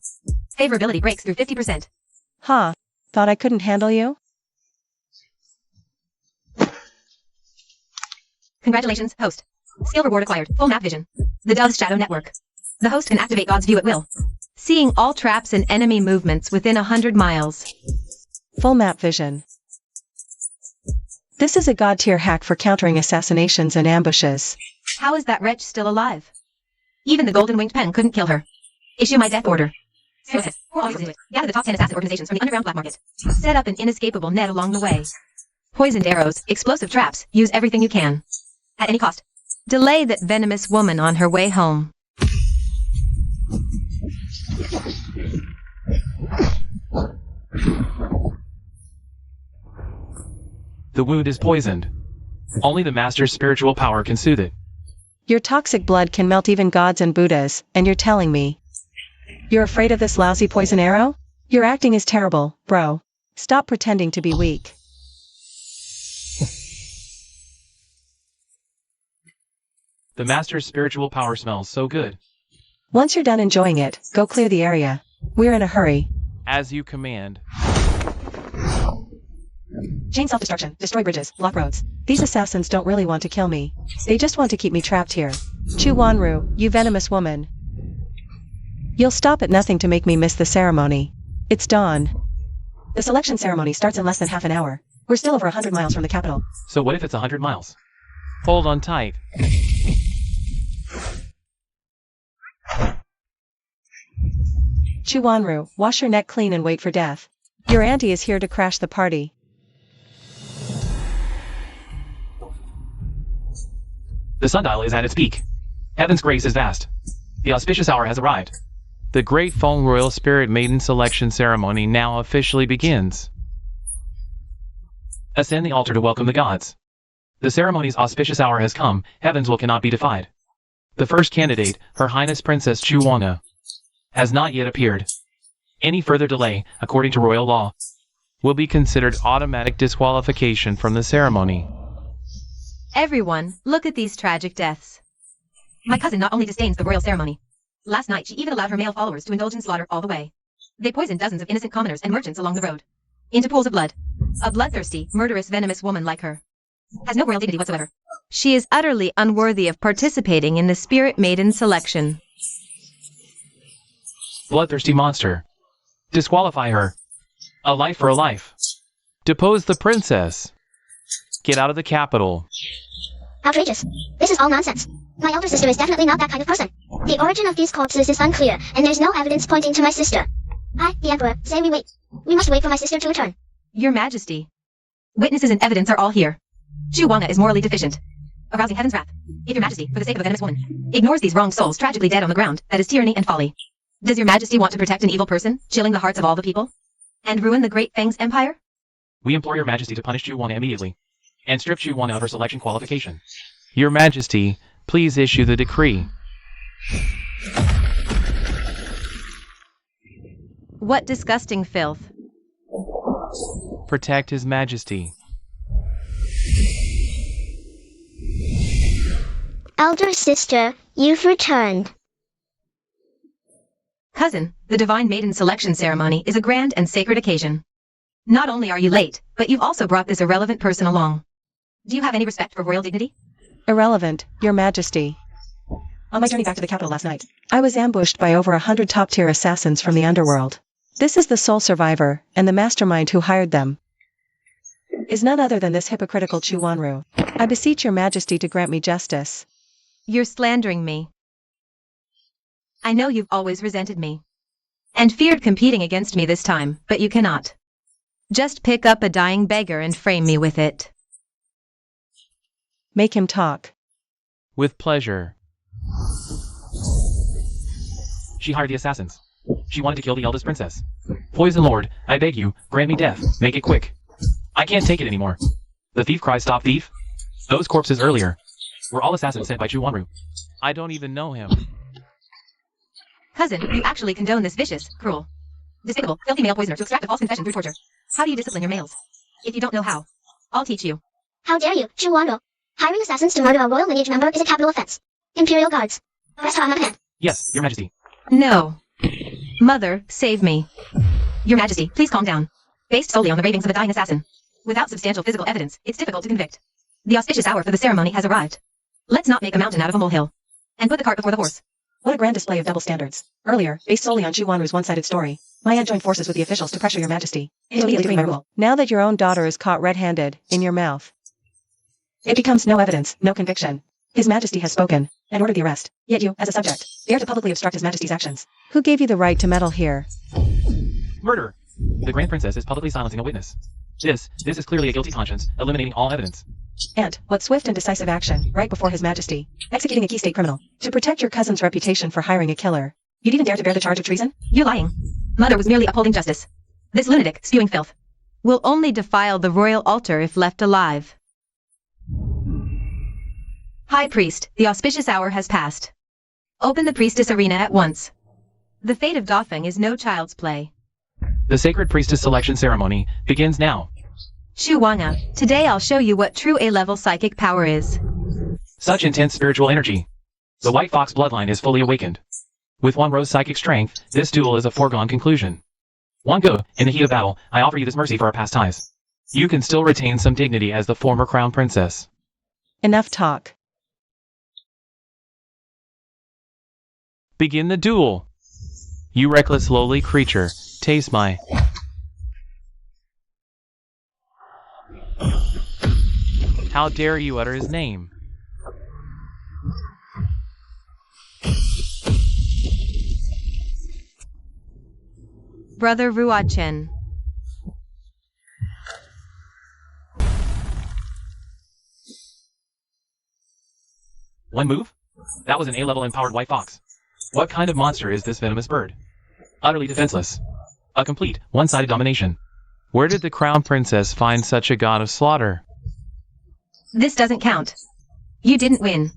Favorability breaks through 50%.
Huh. Thought I couldn't handle you?
Congratulations, host. Skill reward acquired. Full map vision. The Dove's Shadow Network. The host can activate God's view at will. Seeing all traps and enemy movements within 100 miles.
Full map vision. This is a god tier hack for countering assassinations and ambushes.
How is that wretch still alive? Even the golden winged pen couldn't kill her. Issue my death order. Gather the top 10 assassin organizations from the underground black market. Set up an inescapable net along the way. Poisoned arrows, explosive traps, use everything you can. At any cost. Delay that venomous woman on her way home.
The wound is poisoned. Only the master's spiritual power can soothe it.
Your toxic blood can melt even gods and Buddhas, and you're telling me you're afraid of this lousy poison arrow? Your acting is terrible, bro. Stop pretending to be weak.
The master's spiritual power smells so good.
Once you're done enjoying it, go clear the area. We're in a hurry.
As you command.
Chain self-destruction, destroy bridges, block roads. These assassins don't really want to kill me. They just want to keep me trapped here. Chu Wanru, you venomous woman. You'll stop at nothing to make me miss the ceremony. It's dawn. The selection ceremony starts in less than half an hour. We're still over 100 miles from the capital.
So what if it's 100 miles? Hold on tight.
Chu Wanru, wash your neck clean and wait for death. Your auntie is here to crash the party.
The sundial is at its peak. Heaven's grace is vast. The auspicious hour has arrived. The Great Feng Royal Spirit Maiden Selection Ceremony now officially begins. Ascend the altar to welcome the gods. The ceremony's auspicious hour has come, heaven's will cannot be defied. The first candidate, Her Highness Princess Chu Wanga, has not yet appeared. Any further delay, according to royal law, will be considered automatic disqualification from the ceremony.
Everyone, look at these tragic deaths. My cousin not only disdains the royal ceremony. Last night she even allowed her male followers to indulge in slaughter all the way. They poisoned dozens of innocent commoners and merchants along the road. Into pools of blood. A bloodthirsty, murderous, venomous woman like her has no royal dignity whatsoever. She is utterly unworthy of participating in the Spirit Maiden selection.
Bloodthirsty monster. Disqualify her. A life for a life. Depose the princess. Get out of the capital.
Outrageous. This is all nonsense. My elder sister is definitely not that kind of person. The origin of these corpses is unclear, and there's no evidence pointing to my sister. I, the Emperor, say we wait. We must wait for my sister to return.
Your Majesty. Witnesses and evidence are all here. Chu Wanga is morally deficient, arousing heaven's wrath. If your Majesty, for the sake of a venomous woman, ignores these wronged souls tragically dead on the ground, that is tyranny and folly. Does your Majesty want to protect an evil person, chilling the hearts of all the people? And ruin the great Feng's empire?
We implore your Majesty to punish Chu Wanga immediately, and strip Chu Wanga of her selection qualification. Your Majesty, please issue the decree.
What disgusting filth.
Protect His Majesty.
Elder sister, you've returned.
Cousin, the Divine Maiden Selection Ceremony is a grand and sacred occasion. Not only are you late, but you've also brought this irrelevant person along. Do you have any respect for royal dignity?
Irrelevant, Your Majesty. On my journey back to the capital last night, I was ambushed by over 100 top-tier assassins from the underworld. This is the sole survivor, and the mastermind who hired them is none other than this hypocritical Chu Wanru. I beseech Your Majesty to grant me justice.
You're slandering me. I know you've always resented me and feared competing against me this time, but you cannot. Just pick up a dying beggar and frame me with it.
Make him talk.
With pleasure. She hired the assassins. She wanted to kill the eldest princess. Poison Lord, I beg you, grant me death. Make it quick. I can't take it anymore. The thief cries, stop thief. Those corpses earlier were all assassins sent by Chu Wanru. I don't even know him.
Cousin, you actually condone this vicious, cruel, despicable, filthy male poisoner to extract a false confession through torture. How do you discipline your males? If you don't know how, I'll teach you.
How dare you, Chu Wanru? Hiring assassins to murder a royal lineage member is a capital offense. Imperial Guards. Arrest her on hand.
Yes, Your Majesty.
No. Mother, save me. Your Majesty, please calm down. Based solely on the ravings of a dying assassin, without substantial physical evidence, it's difficult to convict. The auspicious hour for the ceremony has arrived. Let's not make a mountain out of a molehill. And put the cart before the horse.
What a grand display of double standards. Earlier, based solely on Chu Wanru's one-sided story, my aunt joined forces with the officials to pressure Your Majesty into immediately my rule. Now that your own daughter is caught red-handed, in your mouth, it becomes no evidence, no conviction. His Majesty has spoken, and ordered the arrest. Yet you, as a subject, dare to publicly obstruct His Majesty's actions. Who gave you the right to meddle here?
Murder! The Grand Princess is publicly silencing a witness. This is clearly a guilty conscience, eliminating all evidence.
Aunt, what swift and decisive action, right before His Majesty, executing a key state criminal, to protect your cousin's reputation for hiring a killer. You'd even dare to bear the charge of treason?
You're lying. Mother was merely upholding justice. This lunatic, spewing filth, will only defile the royal altar if left alive. High Priest, the auspicious hour has passed. Open the priestess arena at once. The fate of Doffing is no child's play.
The sacred priestess selection ceremony begins now.
Chu Wanga, today I'll show you what true A-level psychic power is.
Such intense spiritual energy. The White Fox bloodline is fully awakened. With Wanru's psychic strength, this duel is a foregone conclusion. Wango, in the heat of battle, I offer you this mercy for our past ties. You can still retain some dignity as the former crown princess.
Enough talk.
Begin the duel. You reckless lowly creature, taste my... How dare you utter his name?
Brother Ruachen.
One move? That was an A-level empowered White Fox. What kind of monster is this venomous bird? Utterly defenseless. A complete, one-sided domination. Where did the crown princess find such a god of slaughter?
This doesn't count. You didn't win.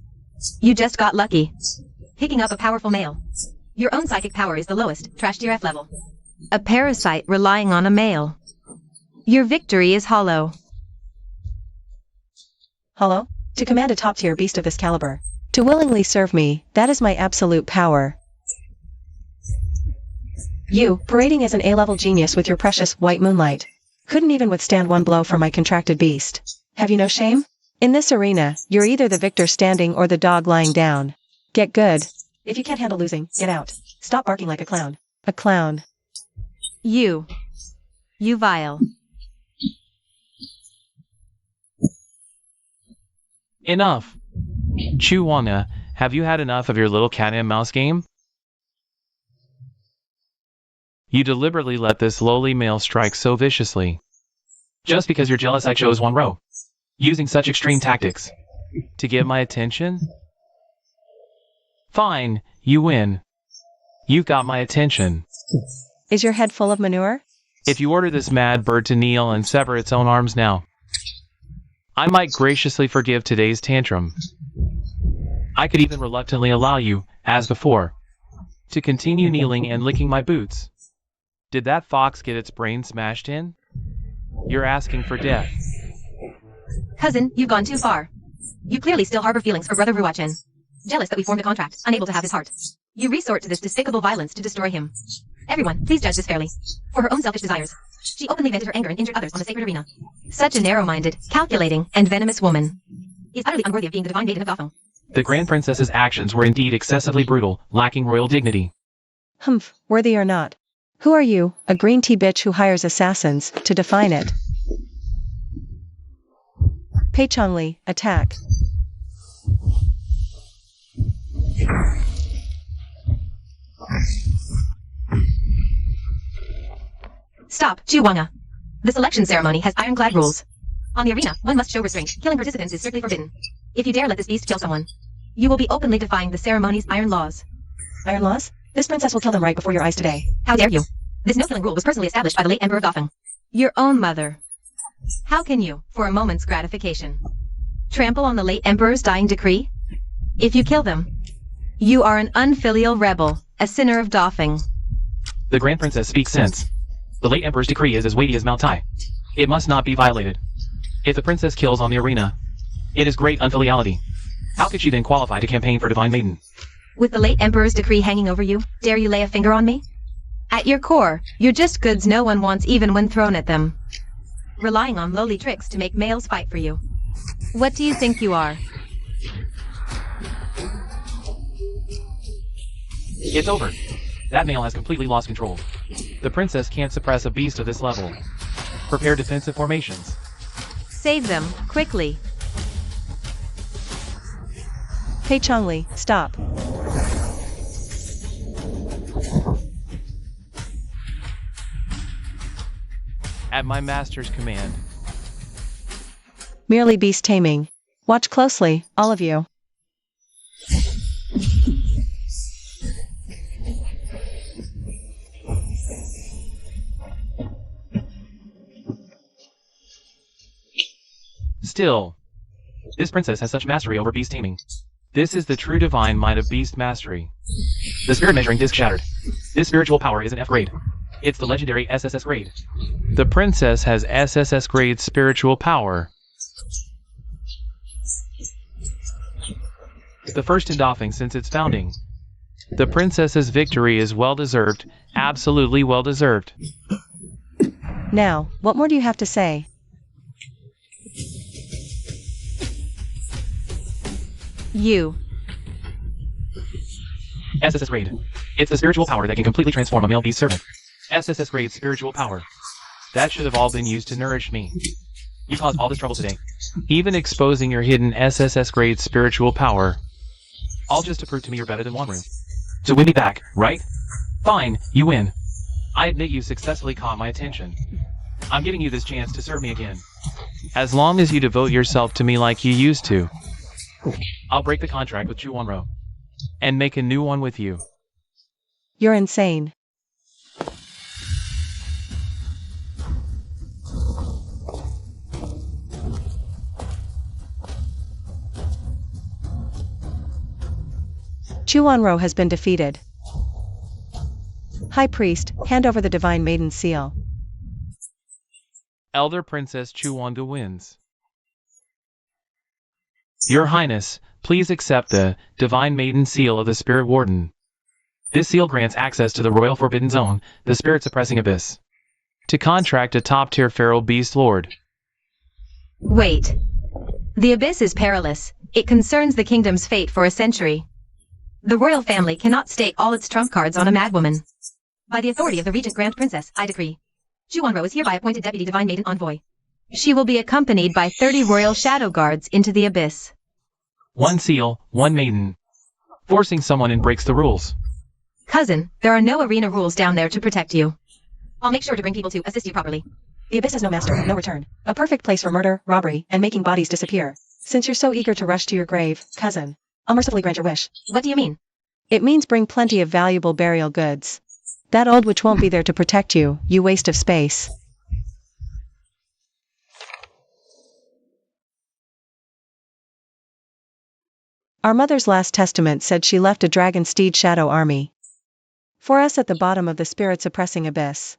You just got lucky. Picking up a powerful male. Your own psychic power is the lowest, trash tier F level. A parasite relying on a male. Your victory is hollow.
Hollow? To command a top-tier beast of this caliber. To willingly serve me, that is my absolute power. You, parading as an A-level genius with your precious white moonlight, couldn't even withstand one blow from my contracted beast. Have you no shame? In this arena, you're either the victor standing or the dog lying down. Get good. If you can't handle losing, get out. Stop barking like a clown. A clown.
You vile.
Enough. Chu Wanga, have you had enough of your little cat and mouse game? You deliberately let this lowly male strike so viciously. Just because you're jealous I chose Wanru. Using such extreme tactics. To get my attention? Fine, you win. You've got my attention.
Is your head full of manure?
If you order this mad bird to kneel and sever its own arms now, I might graciously forgive today's tantrum. I could even reluctantly allow you, as before, to continue kneeling and licking my boots. Did that fox get its brain smashed in? You're asking for death.
Cousin, you've gone too far. You clearly still harbor feelings for Brother Ruachen. Jealous that we formed a contract, unable to have his heart. You resort to this despicable violence to destroy him. Everyone, please judge this fairly. For her own selfish desires, she openly vented her anger and injured others on the sacred arena. Such a narrow-minded, calculating, and venomous woman is utterly unworthy of being the divine maiden of Gotham.
The Grand Princess's actions were indeed excessively brutal, lacking royal dignity.
Humph, worthy or not. Who are you, a green tea bitch who hires assassins, to define it? Pei Chongli, attack.
Stop, Chu Wanga. The selection ceremony has ironclad rules. On the arena, one must show restraint. Killing participants is strictly forbidden. If you dare let this beast kill someone, you will be openly defying the ceremony's iron laws.
Iron laws? This princess will kill them right before your eyes today.
How dare you? This no-killing rule was personally established by the late Emperor of Gotham. Your own mother. How can you, for a moment's gratification, trample on the late Emperor's dying decree? If you kill them, you are an unfilial rebel, a sinner of doffing.
The Grand Princess speaks sense. The late Emperor's decree is as weighty as Mount Tai. It must not be violated. If the princess kills on the arena, It is great unfiliality. How could she then qualify to campaign for Divine Maiden?
With the late Emperor's decree hanging over you, dare you lay a finger on me? At your core, you're just goods no one wants even when thrown at them. Relying on lowly tricks to make males fight for you. What do you think you are?
It's over. That male has completely lost control. The princess can't suppress a beast of this level. Prepare defensive formations.
Save them, quickly.
Hey Chongli, stop.
At my master's command.
Merely beast taming. Watch closely, all of you.
Still, this princess has such mastery over beast taming. This is the true divine might of beast mastery. The spirit measuring disc shattered. This spiritual power is an F grade. It's the legendary SSS grade. The princess has SSS grade spiritual power. The first in doffing since its founding. The princess's victory is well-deserved, absolutely well-deserved.
Now, what more do you have to say?
You.
SSS grade. It's the spiritual power that can completely transform a male beast servant. SSS grade spiritual power. That should have all been used to nourish me. You caused all this trouble today. Even exposing your hidden SSS grade spiritual power. All just to prove to me you're better than Wanru. To win me back, right? Fine, you win. I admit you successfully caught my attention. I'm giving you this chance to serve me again. As long as you devote yourself to me like you used to. I'll break the contract with Chu Wanro. And make a new one with you.
You're insane. Chu Wanro has been defeated. High Priest, hand over the Divine Maiden seal.
Elder Princess Chu Wanda wins. Your Highness, please accept the Divine Maiden Seal of the Spirit Warden. This seal grants access to the Royal Forbidden Zone, the Spirit-Suppressing Abyss. To contract a top-tier feral beast lord.
Wait. The Abyss is perilous. It concerns the kingdom's fate for a century. The royal family cannot stake all its trump cards on a madwoman. By the authority of the Regent Grand Princess, I decree. Chu Wanro is hereby appointed Deputy Divine Maiden Envoy. She will be accompanied by 30 royal shadow guards into the Abyss.
One seal, one maiden. Forcing someone in breaks the rules.
Cousin, there are no arena rules down there to protect you. I'll make sure to bring people to assist you properly.
The Abyss has no master, no return. A perfect place for murder, robbery, and making bodies disappear. Since you're so eager to rush to your grave, cousin, I'll mercifully grant your wish.
What do you mean?
It means bring plenty of valuable burial goods. That old witch won't be there to protect you, you waste of space. Our mother's last testament said she left a dragon steed shadow army for us at the bottom of the spirit-suppressing abyss.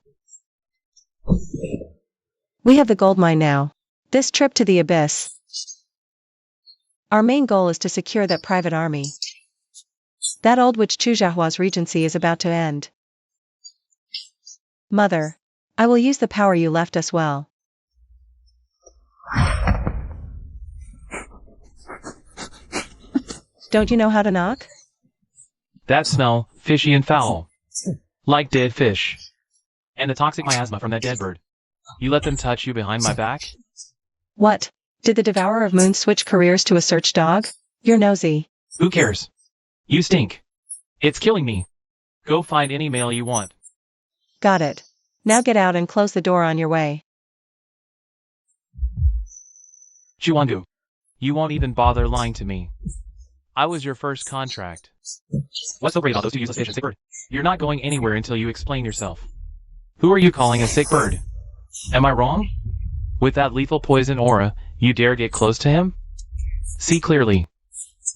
We have the gold mine now. This trip to the abyss. Our main goal is to secure that private army. That old witch Chujiahua's regency is about to end. Mother, I will use the power you left us well. Don't you know how to knock?
That smell, fishy and foul. Like dead fish. And the toxic miasma from that dead bird. You let them touch you behind my back?
What? Did the Devourer of Moons switch careers to a search dog? You're nosy.
Who cares? You stink. It's killing me. Go find any male you want.
Got it. Now get out and close the door on your way.
Chuandu, you won't even bother lying to me. I was your first contract. What's so great about those two useless fish and sick bird? You're not going anywhere until you explain yourself. Who are you calling a sick bird? Am I wrong? With that lethal poison aura, you dare get close to him? See clearly.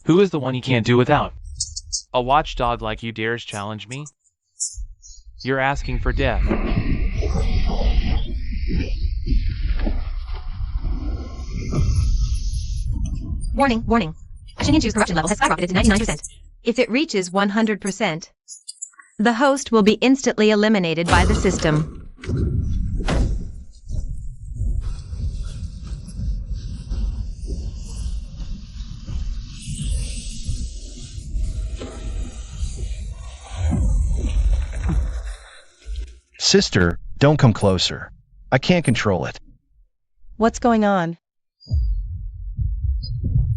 Who is the one you can't do without? A watchdog like you dares challenge me? You're asking for death.
Warning, warning. Shinyanchu's corruption level has skyrocketed to 99%. If it reaches 100%, the host will be instantly eliminated by the system.
Sister, don't come closer. I can't control it.
What's going on?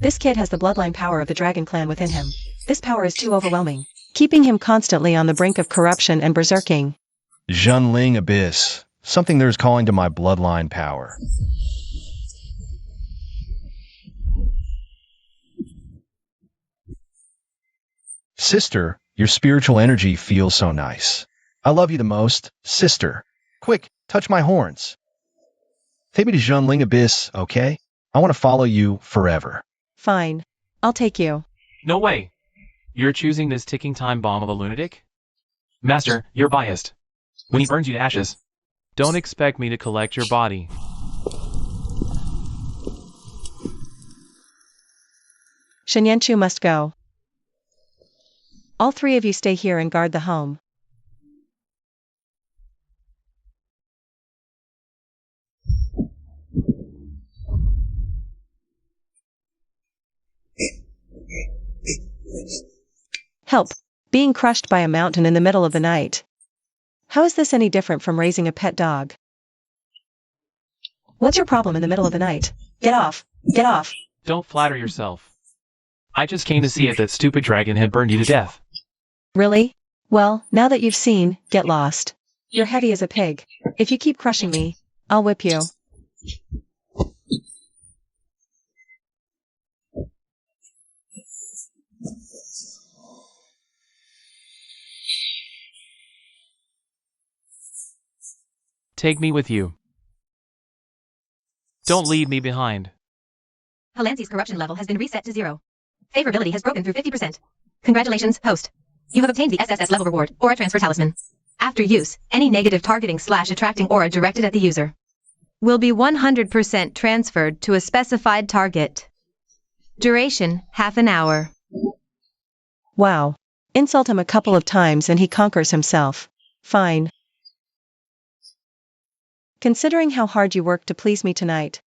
This kid has the bloodline power of the dragon clan within him. This power is too overwhelming, keeping him constantly on the brink of corruption and berserking.
Zhenling Abyss. Something there's calling to my bloodline power. Sister, your spiritual energy feels so nice. I love you the most, sister. Quick, touch my horns. Take me to Zhenling Abyss, okay? I want to follow you forever.
Fine. I'll take you.
No way. You're choosing this ticking time bomb of a lunatic? Master, you're biased. When he burns you to ashes, don't expect me to collect your body.
Shinyanchu must go. All three of you stay here and guard the home. Help. Being crushed by a mountain in the middle of the night. How is this any different from raising a pet dog? What's your problem in the middle of the night? Get off. Get off.
Don't flatter yourself. I just came to see if that stupid dragon had burned you to death.
Really? Well, now that you've seen, get lost. You're heavy as a pig. If you keep crushing me, I'll whip you.
Take me with you. Don't leave me behind.
Halanzi's corruption level has been reset to 0. Favorability has broken through 50%. Congratulations, host. You have obtained the SSS level reward, Aura Transfer Talisman. After use, any negative targeting/attracting aura directed at the user will be 100% transferred to a specified target. Duration, half an hour.
Wow. Insult him a couple of times and he conquers himself. Fine. Considering how hard you worked to please me tonight,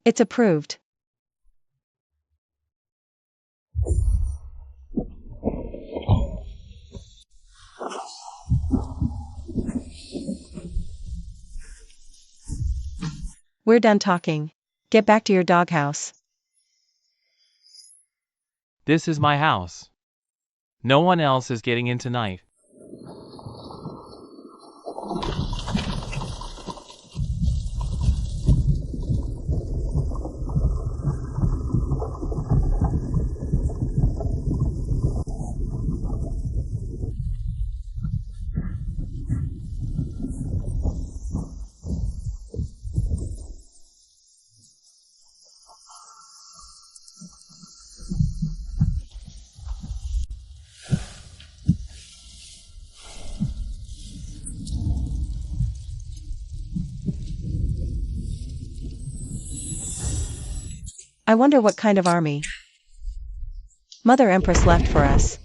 it's approved. We're done talking. Get back to your doghouse.
This is my house. No one else is getting in tonight.
I wonder what kind of army Mother Empress left for us.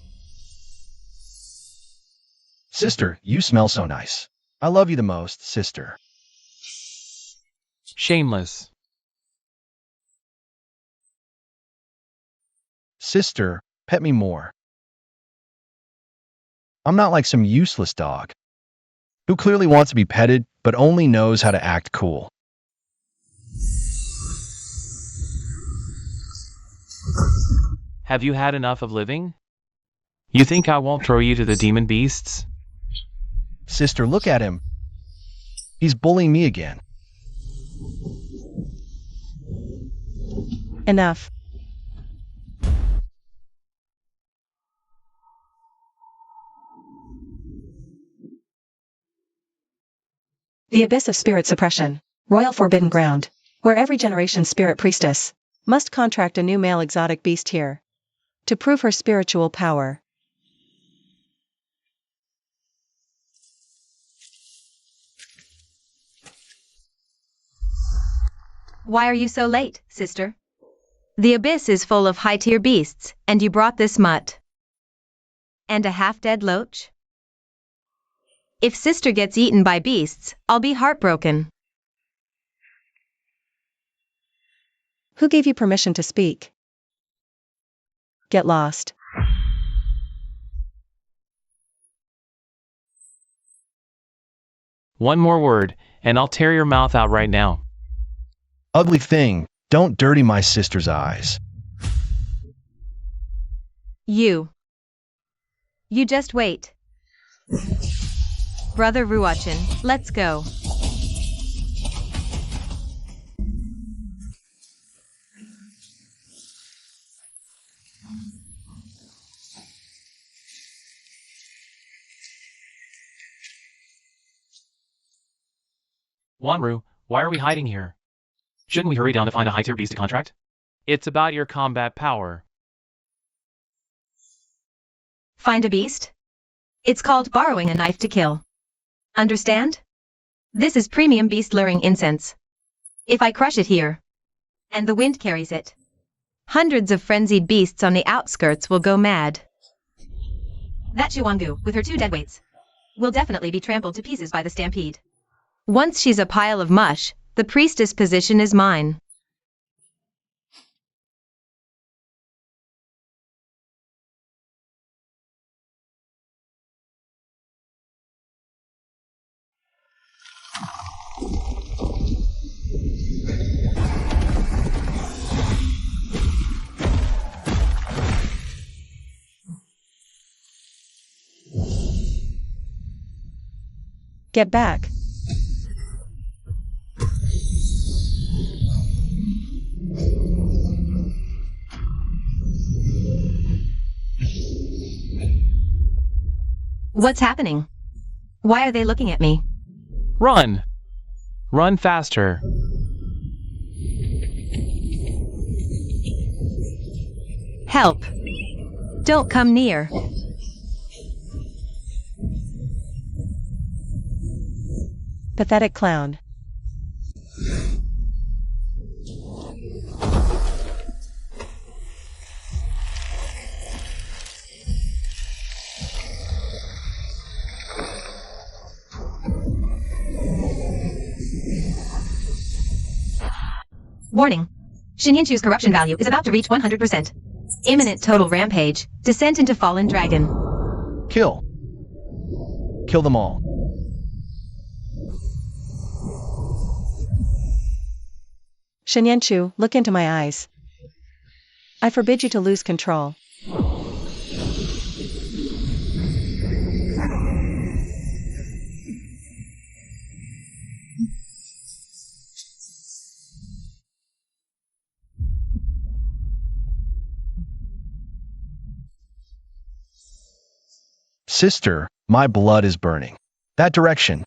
Sister, you smell so nice. I love you the most, sister.
Shameless.
Sister, pet me more. I'm not like some useless dog who clearly wants to be petted but only knows how to act cool.
Have you had enough of living? You think I won't throw you to the demon beasts?
Sister, look at him. He's bullying me again.
Enough. The Abyss of Spirit Suppression. Royal Forbidden Ground. Where every generation spirit priestess must contract a new male exotic beast here to prove her spiritual power.
Why are you so late, sister? The abyss is full of high-tier beasts, and you brought this mutt. And a half-dead loach? If sister gets eaten by beasts, I'll be heartbroken.
Who gave you permission to speak? Get lost.
One more word, and I'll tear your mouth out right now.
Ugly thing, don't dirty my sister's eyes.
You just wait. Brother Ruachin, let's go.
Wanru, why are we hiding here? Shouldn't we hurry down to find a high-tier beast to contract? It's about your combat power.
Find a beast? It's called borrowing a knife to kill. Understand? This is premium beast luring incense. If I crush it here, and the wind carries it, hundreds of frenzied beasts on the outskirts will go mad. That Chiwangu, with her 2 deadweights, will definitely be trampled to pieces by the stampede. Once she's a pile of mush, the priestess position is mine.
Get back.
What's happening? Why are they looking at me?
Run! Run faster.
Help! Don't come near.
Pathetic clown.
Warning. Shinyanchu's corruption value is about to reach 100%. Imminent total rampage. Descent into fallen dragon.
Kill. Kill them all.
Shinyanchu, look into my eyes. I forbid you to lose control.
Sister, my blood is burning. That direction.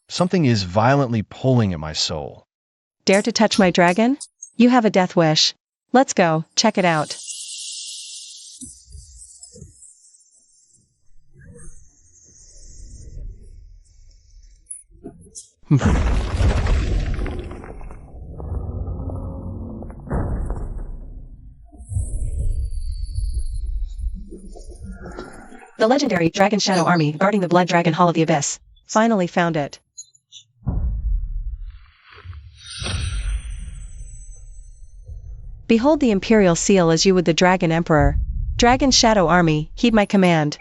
Something is violently pulling at my soul.
Dare to touch my dragon? You have a death wish. Let's go, check it out. The legendary Dragon Shadow Army guarding the Blood Dragon Hall of the Abyss. Finally found it. Behold the Imperial Seal as you would the Dragon Emperor. Dragon Shadow Army, heed my command.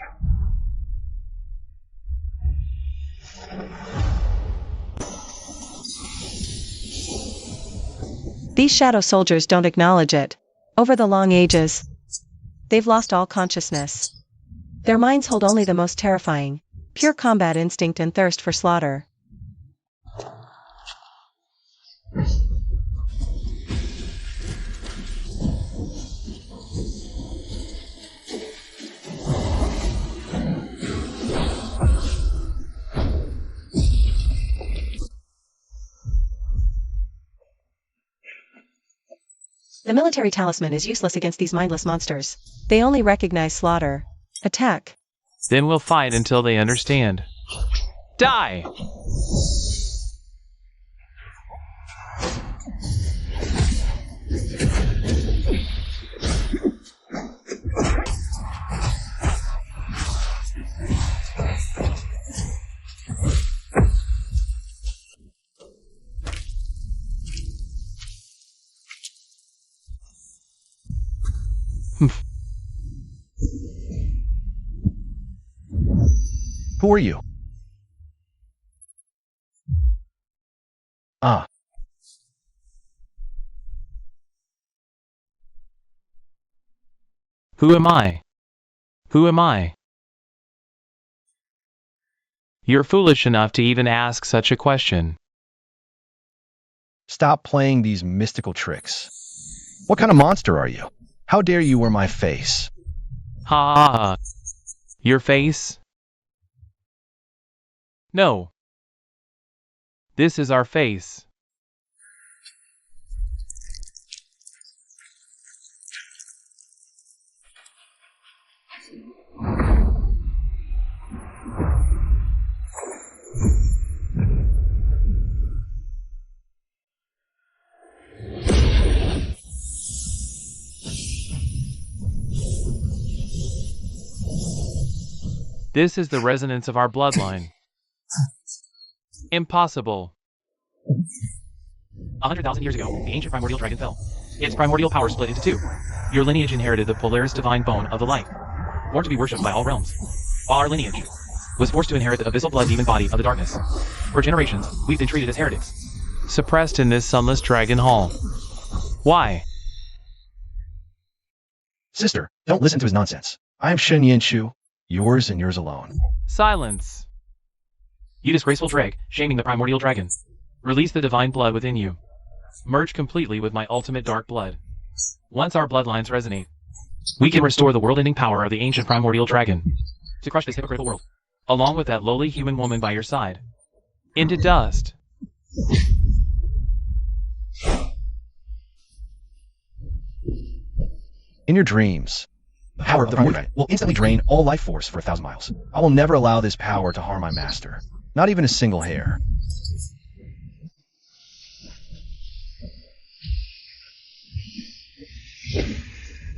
These shadow soldiers don't acknowledge it. Over the long ages, they've lost all consciousness. Their minds hold only the most terrifying, pure combat instinct and thirst for slaughter. The military talisman is useless against these mindless monsters. They only recognize slaughter. Attack.
Then we'll fight until they understand. Die!
Who are you? Ah.
Who am I? Who am I? You're foolish enough to even ask such a question.
Stop playing these mystical tricks. What kind of monster are you? How dare you wear my face?
Ha ha ha. Your face? No. This is our face. This is the resonance of our bloodline. Impossible. 100,000 years ago, the ancient primordial dragon fell. Its primordial power split into two. Your lineage inherited the Polaris divine bone of the light, born to be worshipped by all realms, while our lineage was forced to inherit the abyssal blood demon body of the darkness. For generations, we've been treated as heretics, suppressed in this sunless dragon hall. Why?
Sister, don't listen to his nonsense. I am Shen Yin-Chu, yours and yours alone.
Silence. You disgraceful dreg, shaming the primordial dragon. Release the divine blood within you. Merge completely with my ultimate dark blood. Once our bloodlines resonate, we can restore the world-ending power of the ancient primordial dragon to crush this hypocritical world, along with that lowly human woman by your side, into dust.
In your dreams, the power of the primordial dragon will instantly drain all life force for 1,000 miles. I will never allow this power to harm my master, not even a single hair.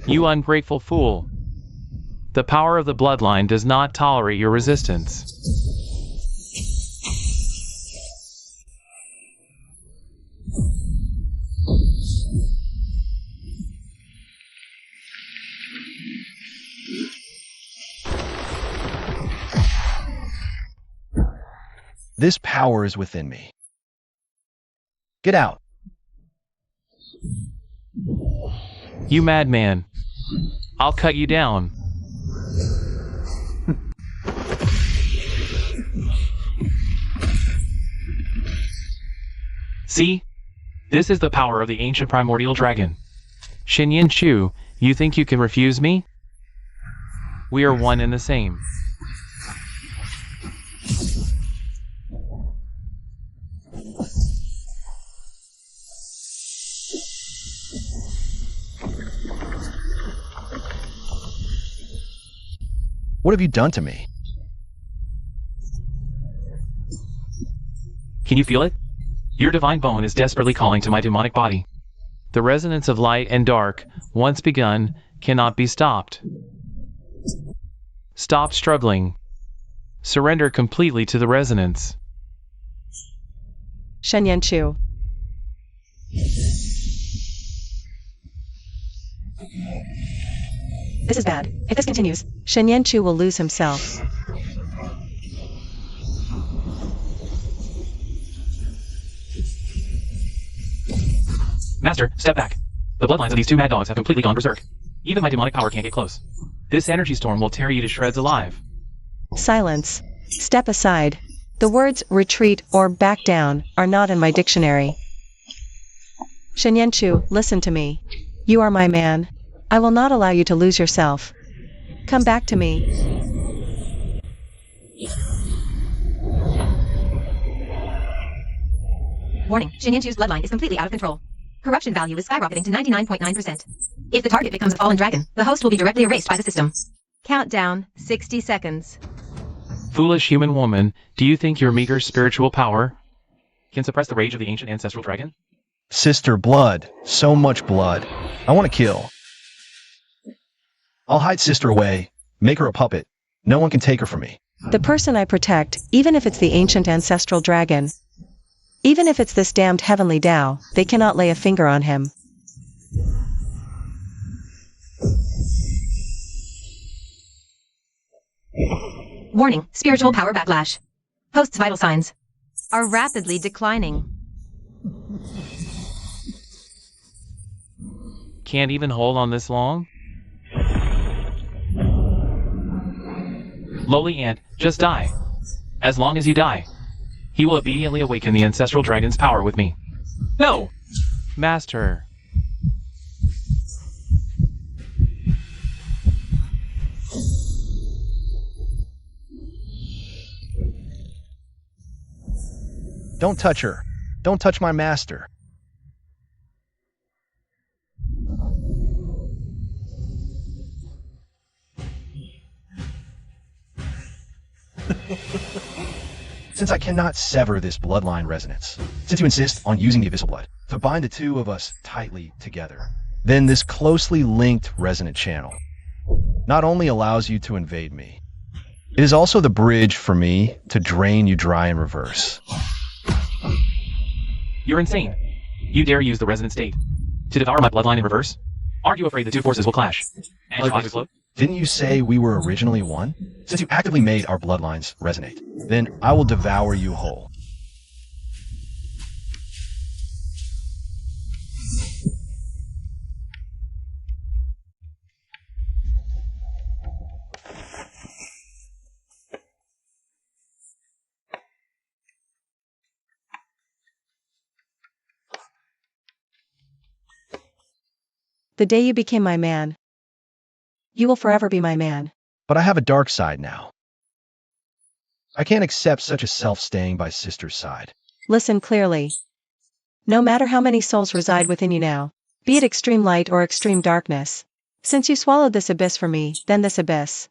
You ungrateful fool. The power of the bloodline does not tolerate your resistance.
This power is within me. Get out.
You madman. I'll cut you down. See? This is the power of the ancient primordial dragon. Shen Yin-Chu, you think you can refuse me? We are one and the same.
What have you done to me?
Can you feel it? Your divine bone is desperately calling to my demonic body. The resonance of light and dark, once begun, cannot be stopped. Stop struggling. Surrender completely to the resonance.
Shen Yin-Chu. This is bad. If this continues, Shen Yin-Chu will lose himself.
Master, step back. The bloodlines of these two mad dogs have completely gone berserk. Even my demonic power can't get close. This energy storm will tear you to shreds alive.
Silence. Step aside. The words retreat or back down are not in my dictionary. Shen Yin-Chu, listen to me. You are my man. I will not allow you to lose yourself. Come back to me.
Warning, Shen Yin-Chu's bloodline is completely out of control. Corruption value is skyrocketing to 99.9%. If the target becomes a fallen dragon, the host will be directly erased by the system.
Countdown, 60 seconds.
Foolish human woman, do you think your meager spiritual power can suppress the rage of the ancient ancestral dragon?
Sister, blood. So much blood. I want to kill. I'll hide Sister away. Make her a puppet. No one can take her from me.
The person I protect, even if it's the ancient ancestral dragon, even if it's this damned heavenly Tao, they cannot lay a finger on him.
Warning, spiritual power backlash. Host's vital signs are rapidly declining.
Can't even hold on this long? Lowly ant, just die. As long as you die, he will obediently awaken the ancestral dragon's power with me. No! Master.
Don't touch her. Don't touch my master. Since I cannot sever this bloodline resonance, since you insist on using the abyssal blood to bind the two of us tightly together, then this closely linked resonant channel not only allows you to invade me, it is also the bridge for me to drain you dry in reverse.
You're insane. You dare use the resonant state to devour my bloodline in reverse? Aren't you afraid the two forces will clash and your body explode?
Didn't you say we were originally one? Since you actively made our bloodlines resonate, then I will devour you whole.
The day you became my man, you will forever be my man.
But I have a dark side now. I can't accept such a self staying by sister's side.
Listen clearly. No matter how many souls reside within you now, be it extreme light or extreme darkness, since you swallowed this abyss for me, then this abyss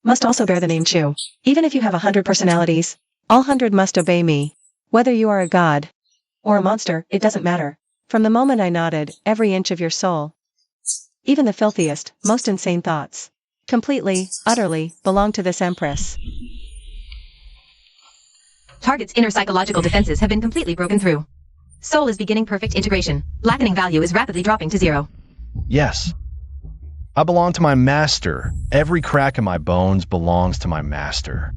must also bear the name Chu. Even if you have 100 personalities, all 100 must obey me. Whether you are a god or a monster, it doesn't matter. From the moment I nodded, every inch of your soul, even the filthiest, most insane thoughts, completely, utterly, belong to this Empress.
Target's inner psychological defenses have been completely broken through. Soul is beginning perfect integration. Blackening value is rapidly dropping to 0.
Yes. I belong to my master. Every crack in my bones belongs to my master.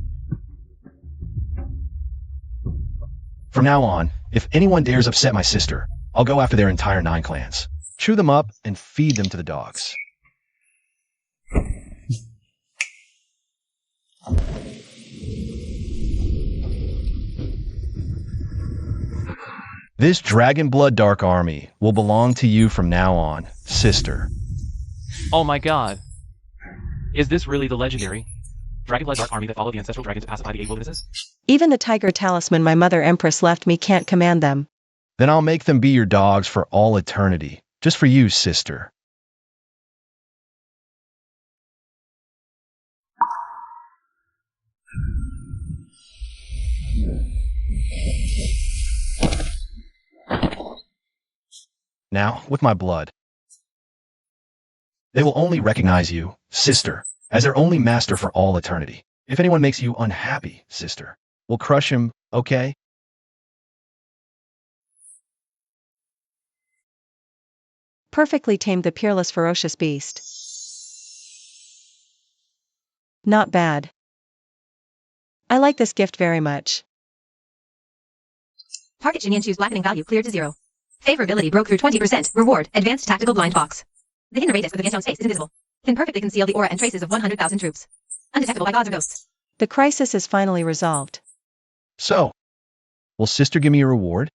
From now on, if anyone dares upset my sister, I'll go after their entire 9 clans, chew them up, and feed them to the dogs. This Dragon Blood Dark Army will belong to you from now on, sister.
Oh my god. Is this really the legendary Dragonblood Dark Army that followed the ancestral dragon to pacify the 8 wildernesses?
Even the tiger talisman my mother Empress left me can't command them.
Then I'll make them be your dogs for all eternity, just for you, sister. Now, with my blood, they will only recognize you, sister, as their only master for all eternity. If anyone makes you unhappy, sister, we'll crush him, okay?
Perfectly tamed the peerless ferocious beast. Not bad. I like this gift very much.
Target Shinyanchu's blackening value cleared to 0. Favorability broke through 20%. Reward, advanced tactical blind box. The hidden radius of the Vietnam space is invisible. Can perfectly conceal the aura and traces of 100,000 troops. Undetectable by gods or ghosts.
The crisis is finally resolved.
So, will sister give me a reward?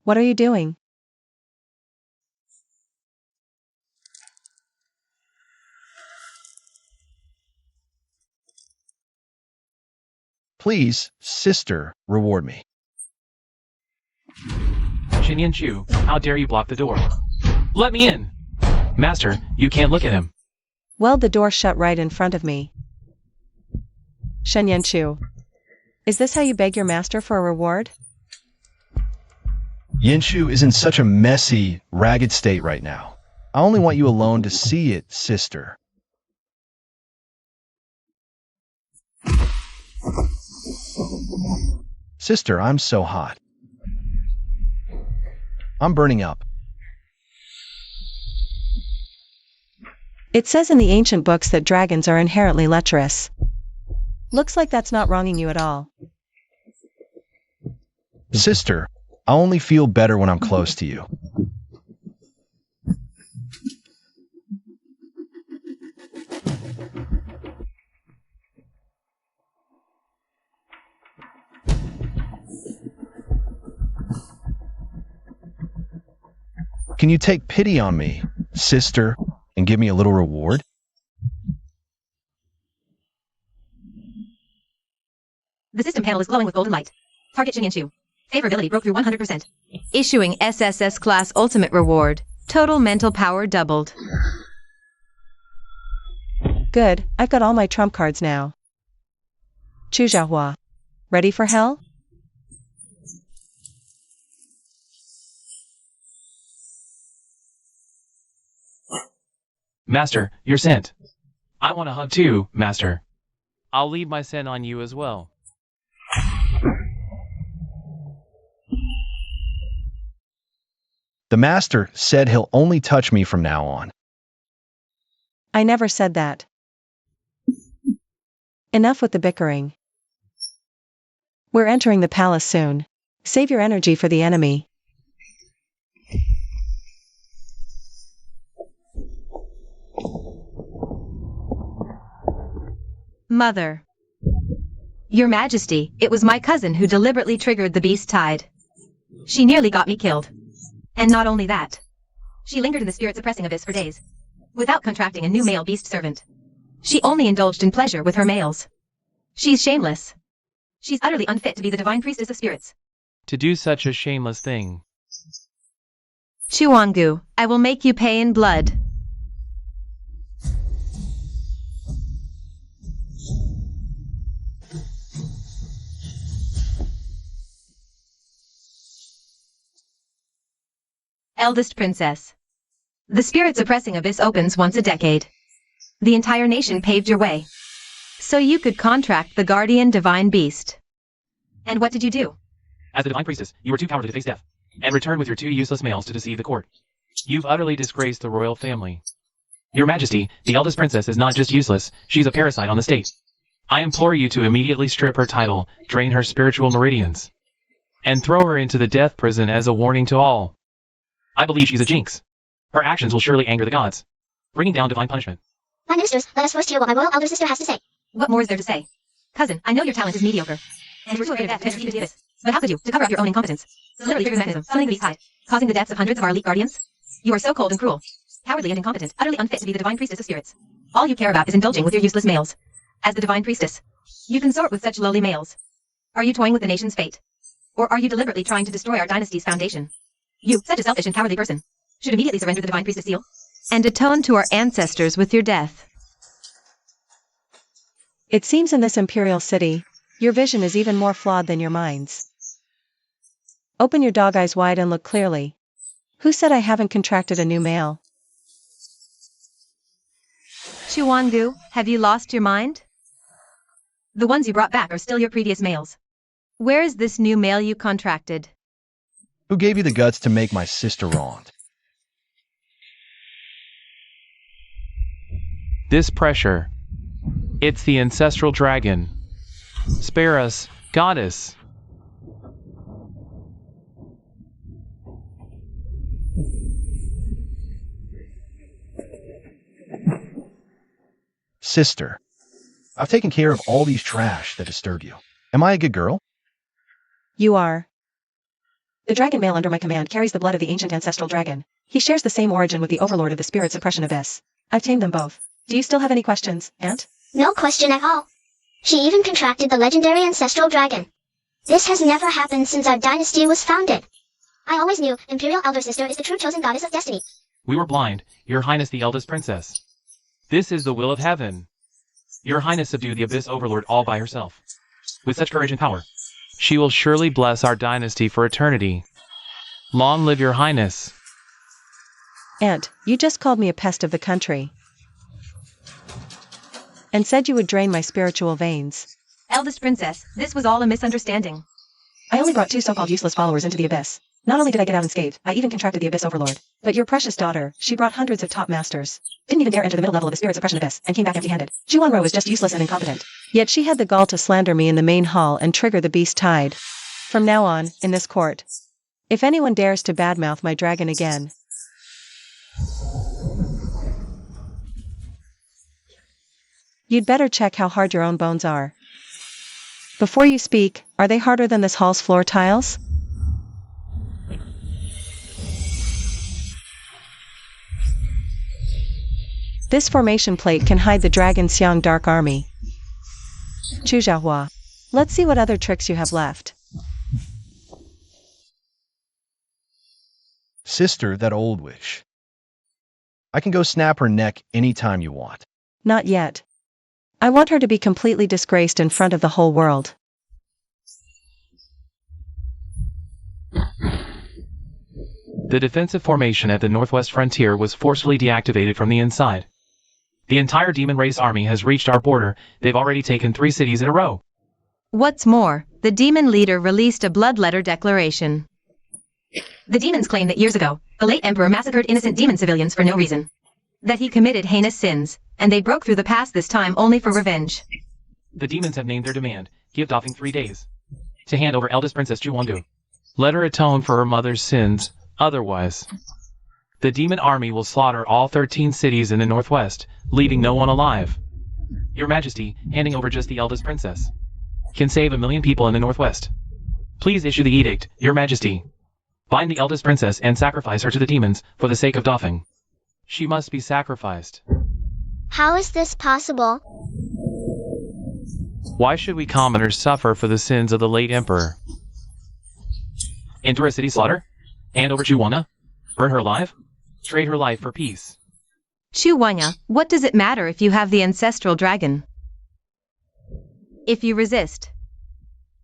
What are you doing?
Please, sister, reward me.
Xinyan Chu, how dare you block the door? Let me in! Master, you can't look at him.
Well, the door shut right in front of me. Shenyan Chu. Is this how you beg your master for a reward?
Yinshu is in such a messy, ragged state right now. I only want you alone to see it, sister. Sister, I'm so hot. I'm burning up.
It says in the ancient books that dragons are inherently lecherous. Looks like that's not wronging you at all.
Sister, I only feel better when I'm close to you. Can you take pity on me, sister, and give me a little reward?
The system panel is glowing with golden light. Target Shin-Chu. Favorability broke through 100%. Issuing SSS class ultimate reward. Total mental power doubled.
Good, I've got all my trump cards now. Chu Xiaohua. Ready for hell?
Master, you're sent. I want a hug too, Master. I'll leave my scent on you as well.
The master said he'll only touch me from now on.
I never said that. Enough with the bickering. We're entering the palace soon. Save your energy for the enemy.
Mother. Your Majesty, it was my cousin who deliberately triggered the beast tide. She nearly got me killed. And not only that. She lingered in the spirit-suppressing abyss for days, without contracting a new male beast servant. She only indulged in pleasure with her males. She's shameless. She's utterly unfit to be the divine priestess of spirits.
To do such a shameless thing.
Chuangu, I will make you pay in blood. Eldest Princess. The spirit-suppressing abyss opens once a decade. The entire nation paved your way. So you could contract the guardian divine beast. And what did you do?
As the divine priestess, you were too cowardly to face death, and returned with your 2 useless males to deceive the court. You've utterly disgraced the royal family. Your Majesty, the eldest princess is not just useless, she's a parasite on the state. I implore you to immediately strip her title, drain her spiritual meridians, and throw her into the death prison as a warning to all. I believe she's a jinx. Her actions will surely anger the gods, bringing down divine punishment.
My ministers, let us first hear what my royal elder sister has to say.
What more is there to say? Cousin, I know your talent is mediocre, and you were too afraid of death to enter the abyss. But how could you, to cover up your own incompetence, deliberately trigger the mechanism, summoning the beast tide, causing the deaths of hundreds of our elite guardians? You are so cold and cruel, cowardly and incompetent, utterly unfit to be the divine priestess of spirits. All you care about is indulging with your useless males. As the divine priestess, you consort with such lowly males. Are you toying with the nation's fate? Or are you deliberately trying to destroy our dynasty's foundation? You, such a selfish and cowardly person, should immediately surrender the divine priestess seal, and atone to our ancestors with your death.
It seems in this imperial city, your vision is even more flawed than your mind's. Open your dog eyes wide and look clearly. Who said I haven't contracted a new male?
Chuangu, have you lost your mind? The ones you brought back are still your previous males. Where is this new male you contracted?
Who gave you the guts to make my sister wronged?
This pressure. It's the ancestral dragon. Spare us, goddess.
Sister, I've taken care of all these trash that disturb you. Am I a good girl?
You are. The dragon male under my command carries the blood of the ancient ancestral dragon. He shares the same origin with the overlord of the spirit suppression abyss. I've tamed them both. Do you still have any questions, Aunt?
No question at all. She even contracted the legendary ancestral dragon. This has never happened since our dynasty was founded. I always knew Imperial Elder Sister is the true chosen goddess of destiny.
We were blind, Your Highness the eldest princess. This is the will of heaven. Your Highness subdued the Abyss Overlord all by herself. With such courage and power, she will surely bless our dynasty for eternity. Long live Your Highness.
Aunt, you just called me a pest of the country. And said you would drain my spiritual veins.
Eldest princess, this was all a misunderstanding.
I only brought 2 so-called useless followers into the abyss. Not only did I get out unscathed, I even contracted the Abyss Overlord. But your precious daughter, she brought hundreds of top masters. Didn't even dare enter the middle level of the Spirit Suppression Abyss, and came back empty-handed. Juanro was just useless and incompetent. Yet she had the gall to slander me in the main hall and trigger the beast tide. From now on, in this court, if anyone dares to badmouth my dragon again, you'd better check how hard your own bones are. Before you speak, are they harder than this hall's floor tiles? This formation plate can hide the Dragon Xiang Dark Army. Chu Xiaohua. Let's see what other tricks you have left.
Sister, that old witch. I can go snap her neck anytime you want.
Not yet. I want her to be completely disgraced in front of the whole world.
The defensive formation at the northwest frontier was forcefully deactivated from the inside. The entire demon race army has reached our border. They've already taken 3 cities in a row.
What's more, the demon leader released a blood-letter declaration. The demons claim that years ago, the late emperor massacred innocent demon civilians for no reason. That he committed heinous sins, and they broke through the pass this time only for revenge.
The demons have named their demand. Give Doffing 3 days to hand over eldest Princess Juwandu. Let her atone for her mother's sins, otherwise the demon army will slaughter all 13 cities in the northwest, leaving no one alive. Your Majesty, handing over just the eldest princess can save 1 million people in the northwest. Please issue the edict, Your Majesty. Bind the eldest princess and sacrifice her to the demons for the sake of Doffing. She must be sacrificed.
How is this possible?
Why should we commoners suffer for the sins of the late emperor? Enter a city slaughter? Hand over Juwana? Burn her alive? Trade her life for peace.
Chu Wanya, what does it matter if you have the ancestral dragon? If you resist,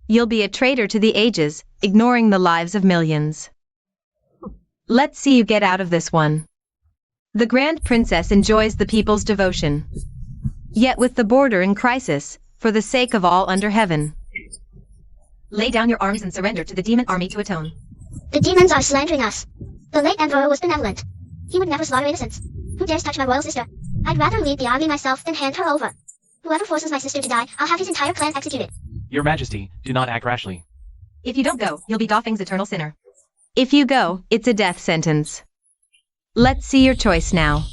you'll be a traitor to the ages, ignoring the lives of millions. Let's see you get out of this one. The Grand Princess enjoys the people's devotion. Yet with the border in crisis, for the sake of all under heaven, lay down your arms and surrender to the demon army to atone.
The demons are slandering us. The late emperor was benevolent. He would never slaughter innocents. Who dares touch my royal sister? I'd rather lead the army myself than hand her over. Whoever forces my sister to die, I'll have his entire clan executed.
Your Majesty, do not act rashly.
If you don't go, you'll be Doffing's eternal sinner. If you go, it's a death sentence. Let's see your choice now.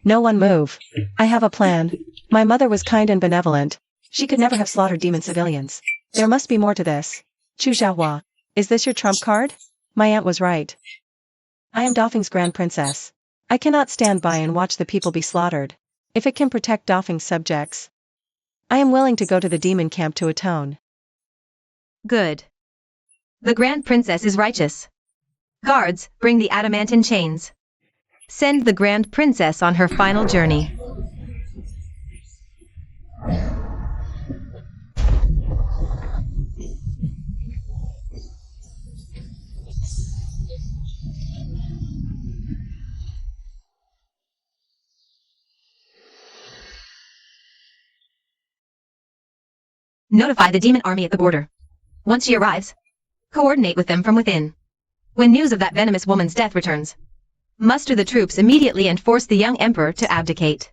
No one move. I have a plan. My mother was kind and benevolent. She could never have slaughtered demon civilians. There must be more to this. Chu Xiaohua, is this your trump card? My aunt was right. I am Doffing's Grand Princess. I cannot stand by and watch the people be slaughtered. If it can protect Doffing's subjects, I am willing to go to the demon camp to atone.
Good. The Grand Princess is righteous. Guards, bring the adamantine chains. Send the Grand Princess on her final journey. Notify the demon army at the border. Once she arrives, coordinate with them from within. When news of that venomous woman's death returns, muster the troops immediately and force the young emperor to abdicate.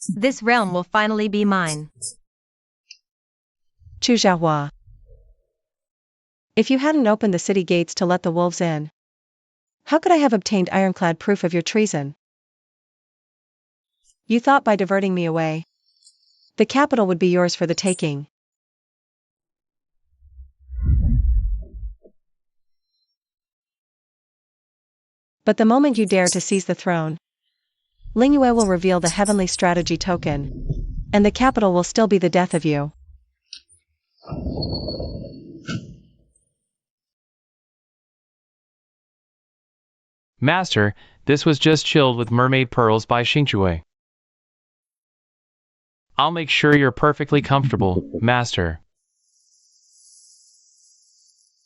This realm will finally be mine.
Chu Xiaohua. If you hadn't opened the city gates to let the wolves in, how could I have obtained ironclad proof of your treason? You thought by diverting me away, the capital would be yours for the taking. But the moment you dare to seize the throne, Lingyue will reveal the heavenly strategy token, and the capital will still be the death of you.
Master, this was just chilled with mermaid pearls by Xingchue. I'll make sure you're perfectly comfortable, Master.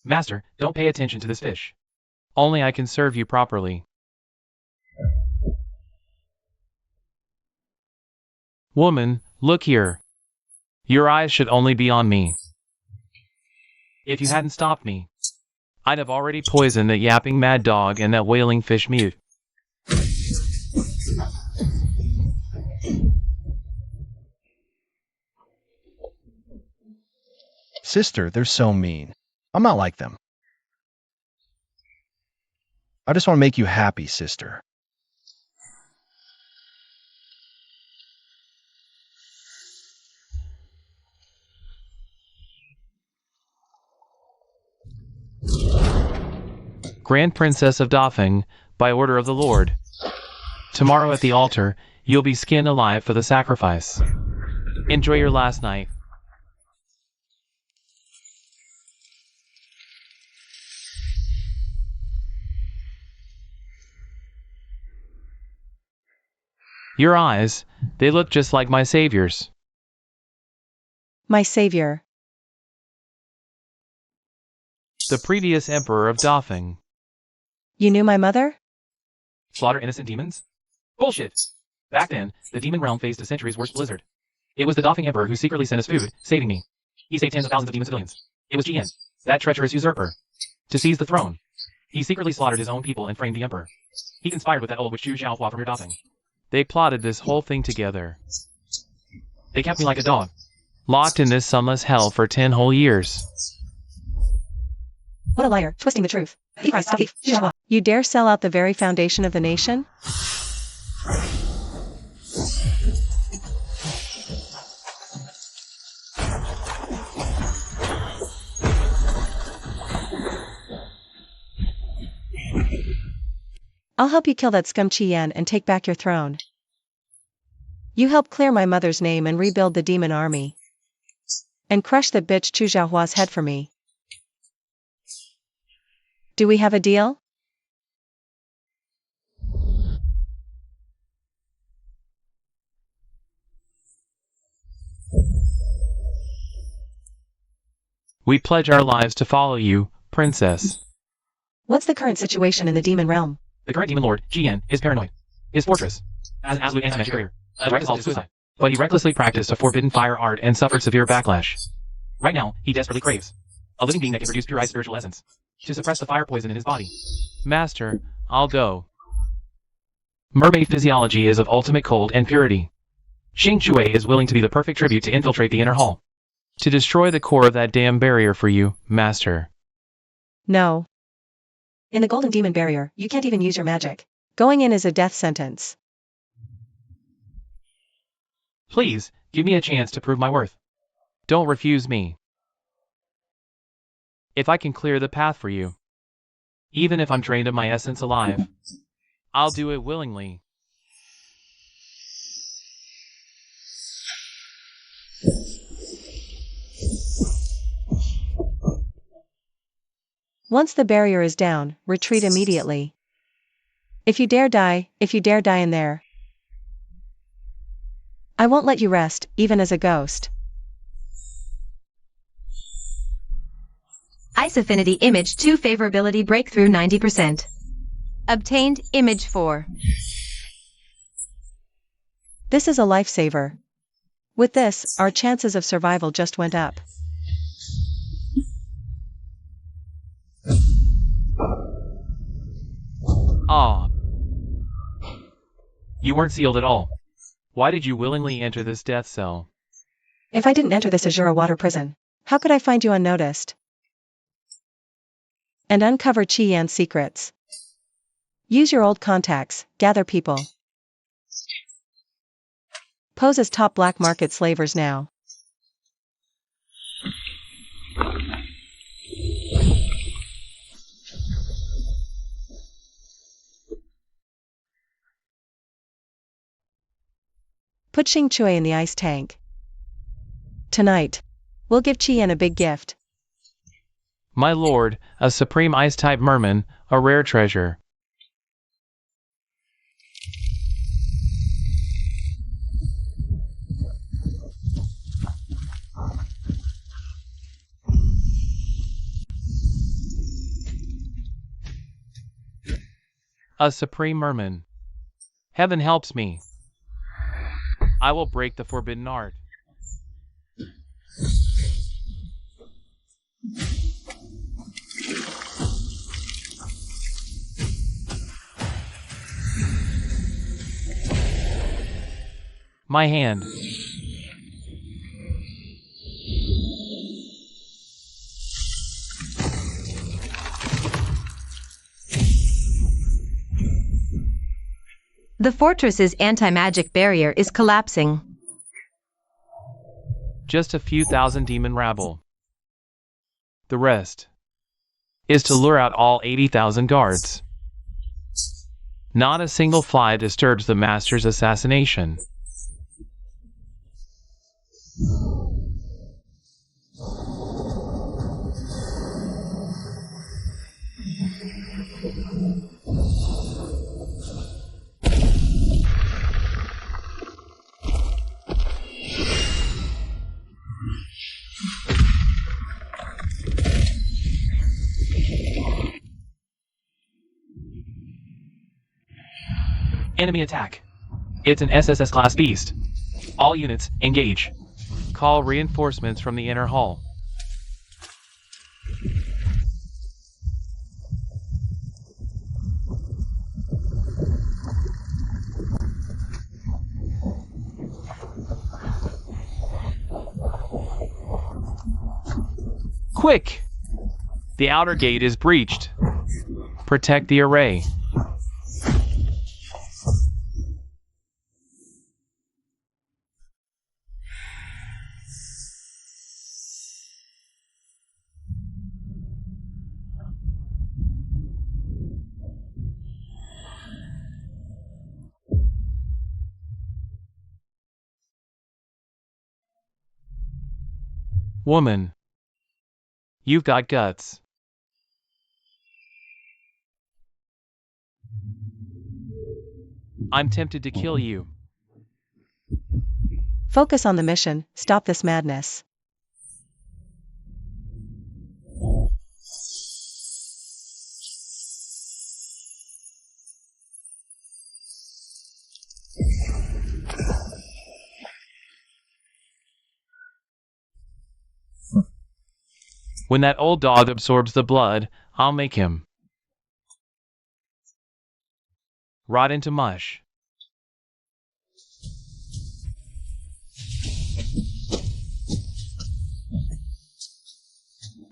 Master, don't pay attention to this fish. Only I can serve you properly. Woman, look here. Your eyes should only be on me. If you hadn't stopped me, I'd have already poisoned that yapping mad dog and that wailing fish mute.
Sister, they're so mean. I'm not like them. I just want to make you happy, sister.
Grand Princess of Doffing, by order of the Lord. Tomorrow at the altar, you'll be skinned alive for the sacrifice. Enjoy your last night. Your eyes, they look just like my savior's.
My savior.
The previous emperor of Doffing.
You knew my mother?
Slaughter innocent demons? Bullshit! Back then, the demon realm faced a century's worst blizzard. It was the Doffing emperor who secretly sent us food, saving me. He saved tens of thousands of demon civilians. It was GN, that treacherous usurper. To seize the throne, he secretly slaughtered his own people and framed the emperor. He conspired with that old witch Chu Xiaohua from your Doffing. They plotted this whole thing together. They kept me like a dog, locked in this sunless hell for 10 whole years.
What a liar, twisting the truth. Thief. You dare sell out the very foundation of the nation? I'll help you kill that scum Qian and take back your throne. You help clear my mother's name and rebuild the demon army. And crush that bitch Chu Xiaohua's head for me. Do we have a deal?
We pledge our lives to follow you, Princess.
What's the current situation in the demon realm?
The current demon lord, GN, is paranoid. His fortress, as an absolute anti-magic barrier, direct assault to suicide. But he recklessly practiced a forbidden fire art and suffered severe backlash. Right now, he desperately craves a living being that can produce pure spiritual essence to suppress the fire poison in his body. Master, I'll go. Mermaid physiology is of ultimate cold and purity. Xing Shui is willing to be the perfect tribute to infiltrate the inner hall. To destroy the core of that damn barrier for you, Master.
No. In the golden demon barrier, you can't even use your magic. Going in is a death sentence.
Please, give me a chance to prove my worth. Don't refuse me. If I can clear the path for you, even if I'm drained of my essence alive, I'll do it willingly.
Once the barrier is down, retreat immediately. If you dare die in there. I won't let you rest, even as a ghost.
Ice Affinity Image 2 Favorability Breakthrough 90%. Obtained Image 4.
This is a lifesaver. With this, our chances of survival just went up.
Ah. You weren't sealed at all. Why did you willingly enter this death cell?
If I didn't enter this Azura water prison, how could I find you unnoticed? And uncover Qian's secrets. Use your old contacts, gather people. Pose as top black market slavers now. Put Xing Shui in the ice tank. Tonight, we'll give Qian a big gift.
My lord, a supreme ice-type merman, a rare treasure. A supreme merman. Heaven helps me. I will break the forbidden art. My hand.
The fortress's anti-magic barrier is collapsing.
Just a few thousand demon rabble. The rest is to lure out all 80,000 guards. Not a single fly disturbs the master's assassination. Enemy attack. It's an SSS class beast. All units, engage. Call reinforcements from the inner hall. Quick! The outer gate is breached. Protect the array. Woman, you've got guts. I'm tempted to kill you.
Focus on the mission, stop this madness.
When that old dog absorbs the blood, I'll make him rot into mush.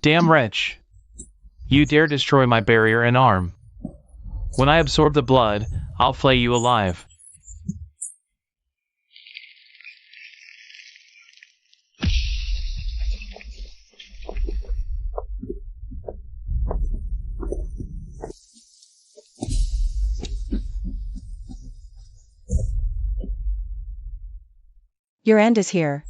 Damn wretch. You dare destroy my barrier and arm. When I absorb the blood, I'll flay you alive.
Your end is here.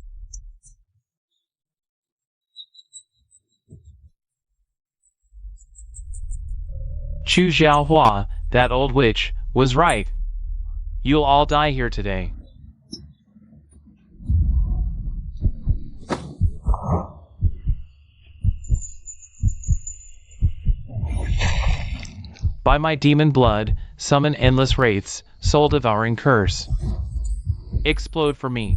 Chu Xiaohua, that old witch, was right. You'll all die here today. By my demon blood, summon endless wraiths, soul-devouring curse. Explode for me.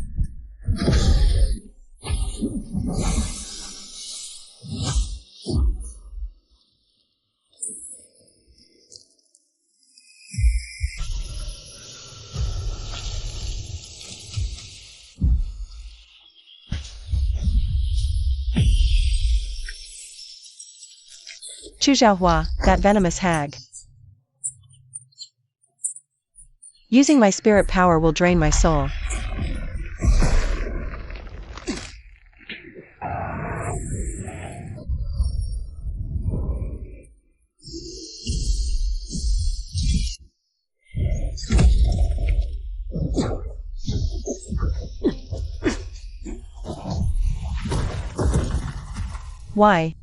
Chu Xiaohua, that venomous hag. Using my spirit power will drain my soul. Why?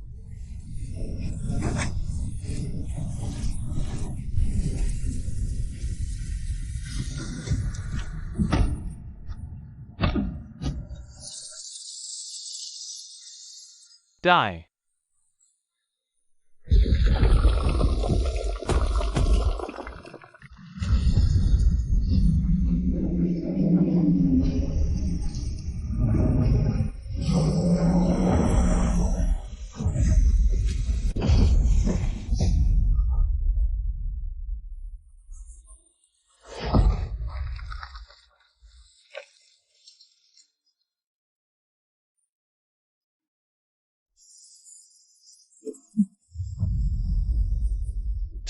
Die.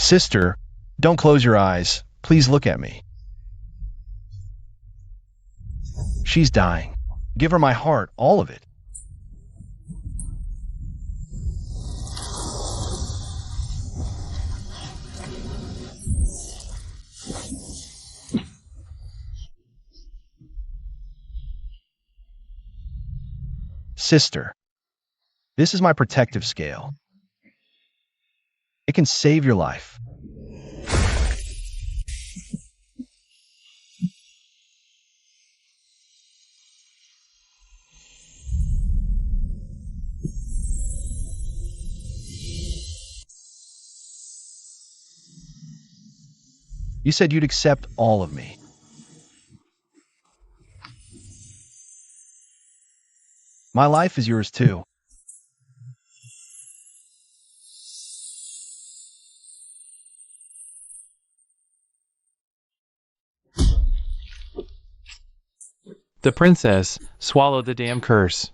Sister, don't close your eyes. Please look at me. She's dying. Give her my heart, all of it. Sister, this is my protective scale. It can save your life. You said you'd accept all of me. My life is yours too.
The princess swallowed the damn curse.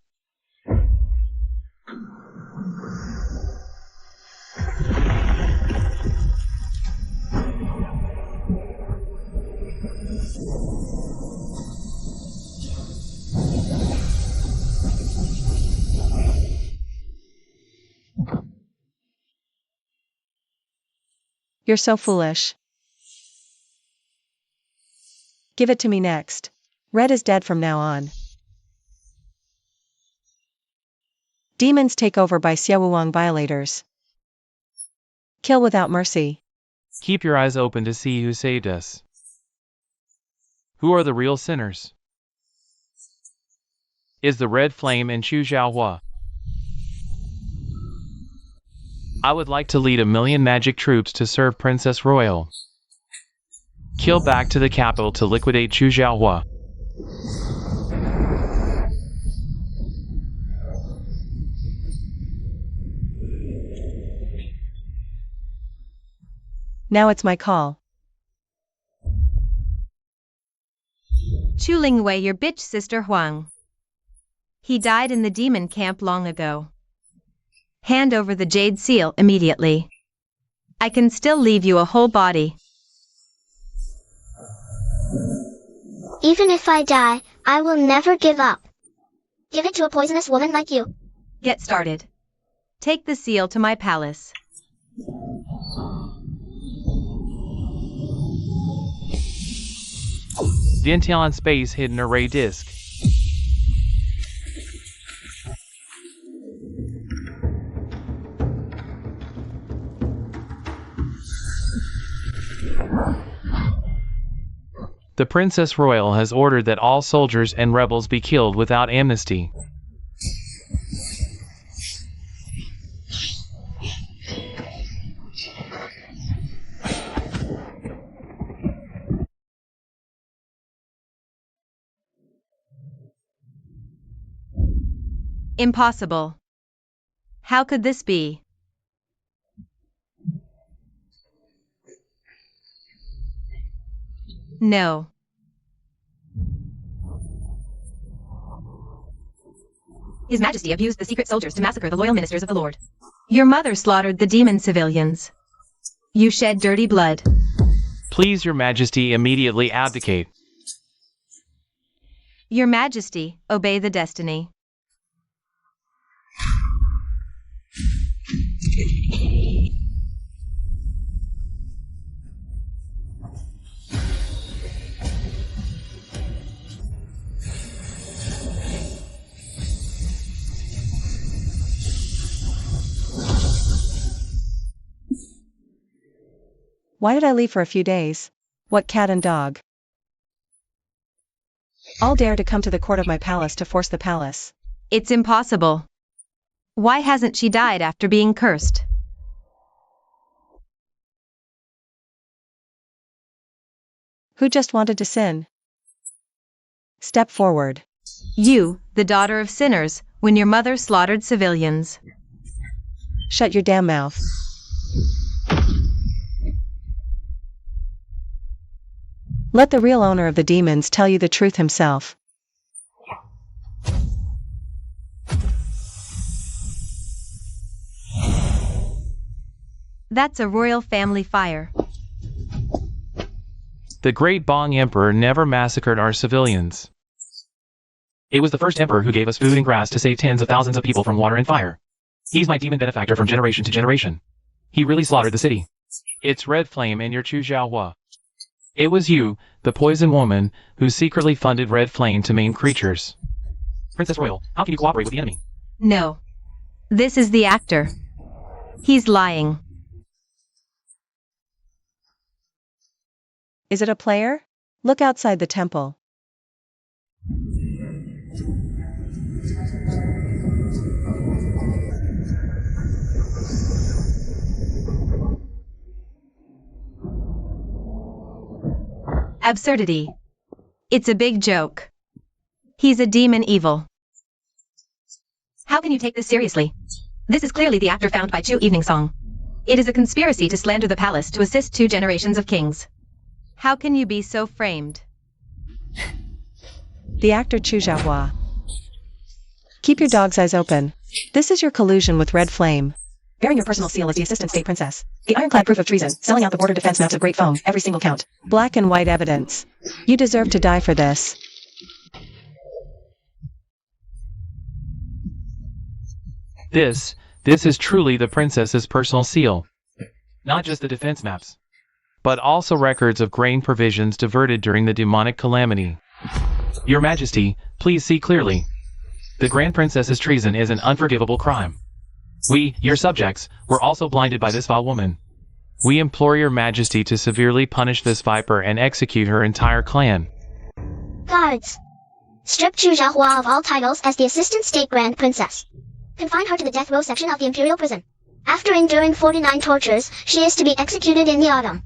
You're so foolish. Give it to me next. Red is dead from now on. Demons take over by Xiaowuang violators. Kill without mercy.
Keep your eyes open to see who saved us. Who are the real sinners? Is the red flame in Chu Xiaohua? I would like to lead 1,000,000 magic troops to serve Princess Royal. Kill back to the capital to liquidate Chu Xiaohua.
Now it's my call.
Chu Lingwei, your bitch sister Huang. He died in the demon camp long ago. Hand over the jade seal immediately. I can still leave you a whole body.
Even if I die, I will never give up. Give it to a poisonous woman like you.
Get started. Take the seal to my palace.
Dintian space hidden array disk. The Princess Royal has ordered that all soldiers and rebels be killed without amnesty.
Impossible. How could this be? No. His Majesty abused the secret soldiers to massacre the loyal ministers of the Lord. Your mother slaughtered the demon civilians. You shed dirty blood.
Please, Your Majesty, immediately abdicate.
Your Majesty, obey the destiny.
Why did I leave for a few days? What cat and dog? All dare to come to the court of my palace to force the palace.
It's impossible. Why hasn't she died after being cursed?
Who just wanted to sin? Step forward.
You, the daughter of sinners, when your mother slaughtered civilians.
Shut your damn mouth. Let the real owner of the demons tell you the truth himself.
That's a royal family fire.
The great Bong Emperor never massacred our civilians. It was the first emperor who gave us food and grass to save tens of thousands of people from water and fire. He's my demon benefactor from generation to generation. He really slaughtered the city. It's Red Flame and your Chu Xiaohua. It was you, the poison woman, who secretly funded Red Flame to maim creatures. Princess Royal, how can you cooperate with the enemy?
No. This is the actor. He's lying.
Is it a player? Look outside the temple.
Absurdity. It's a big joke. He's a demon evil. How can you take this seriously? This is clearly the actor found by Chu Evening Song. It is a conspiracy to slander the palace to assist 2 generations of kings. How can you be so framed?
The actor Chu Xiaohua. Keep your dog's eyes open. This is your collusion with Red Flame. Bearing your personal seal as the assistant state princess. The ironclad proof of treason, selling out the border defense maps of Great Foam, every single count. Black and white evidence. You deserve to die for this.
This is truly the princess's personal seal. Not just the defense maps, but also records of grain provisions diverted during the demonic calamity. Your Majesty, please see clearly. The Grand Princess's treason is an unforgivable crime. We, your subjects, were also blinded by this vile woman. We implore your Majesty to severely punish this viper and execute her entire clan.
Guards. Strip Chu Xiaohua of all titles as the Assistant State Grand Princess. Confine her to the death row section of the Imperial Prison. After enduring 49 tortures, she is to be executed in the autumn.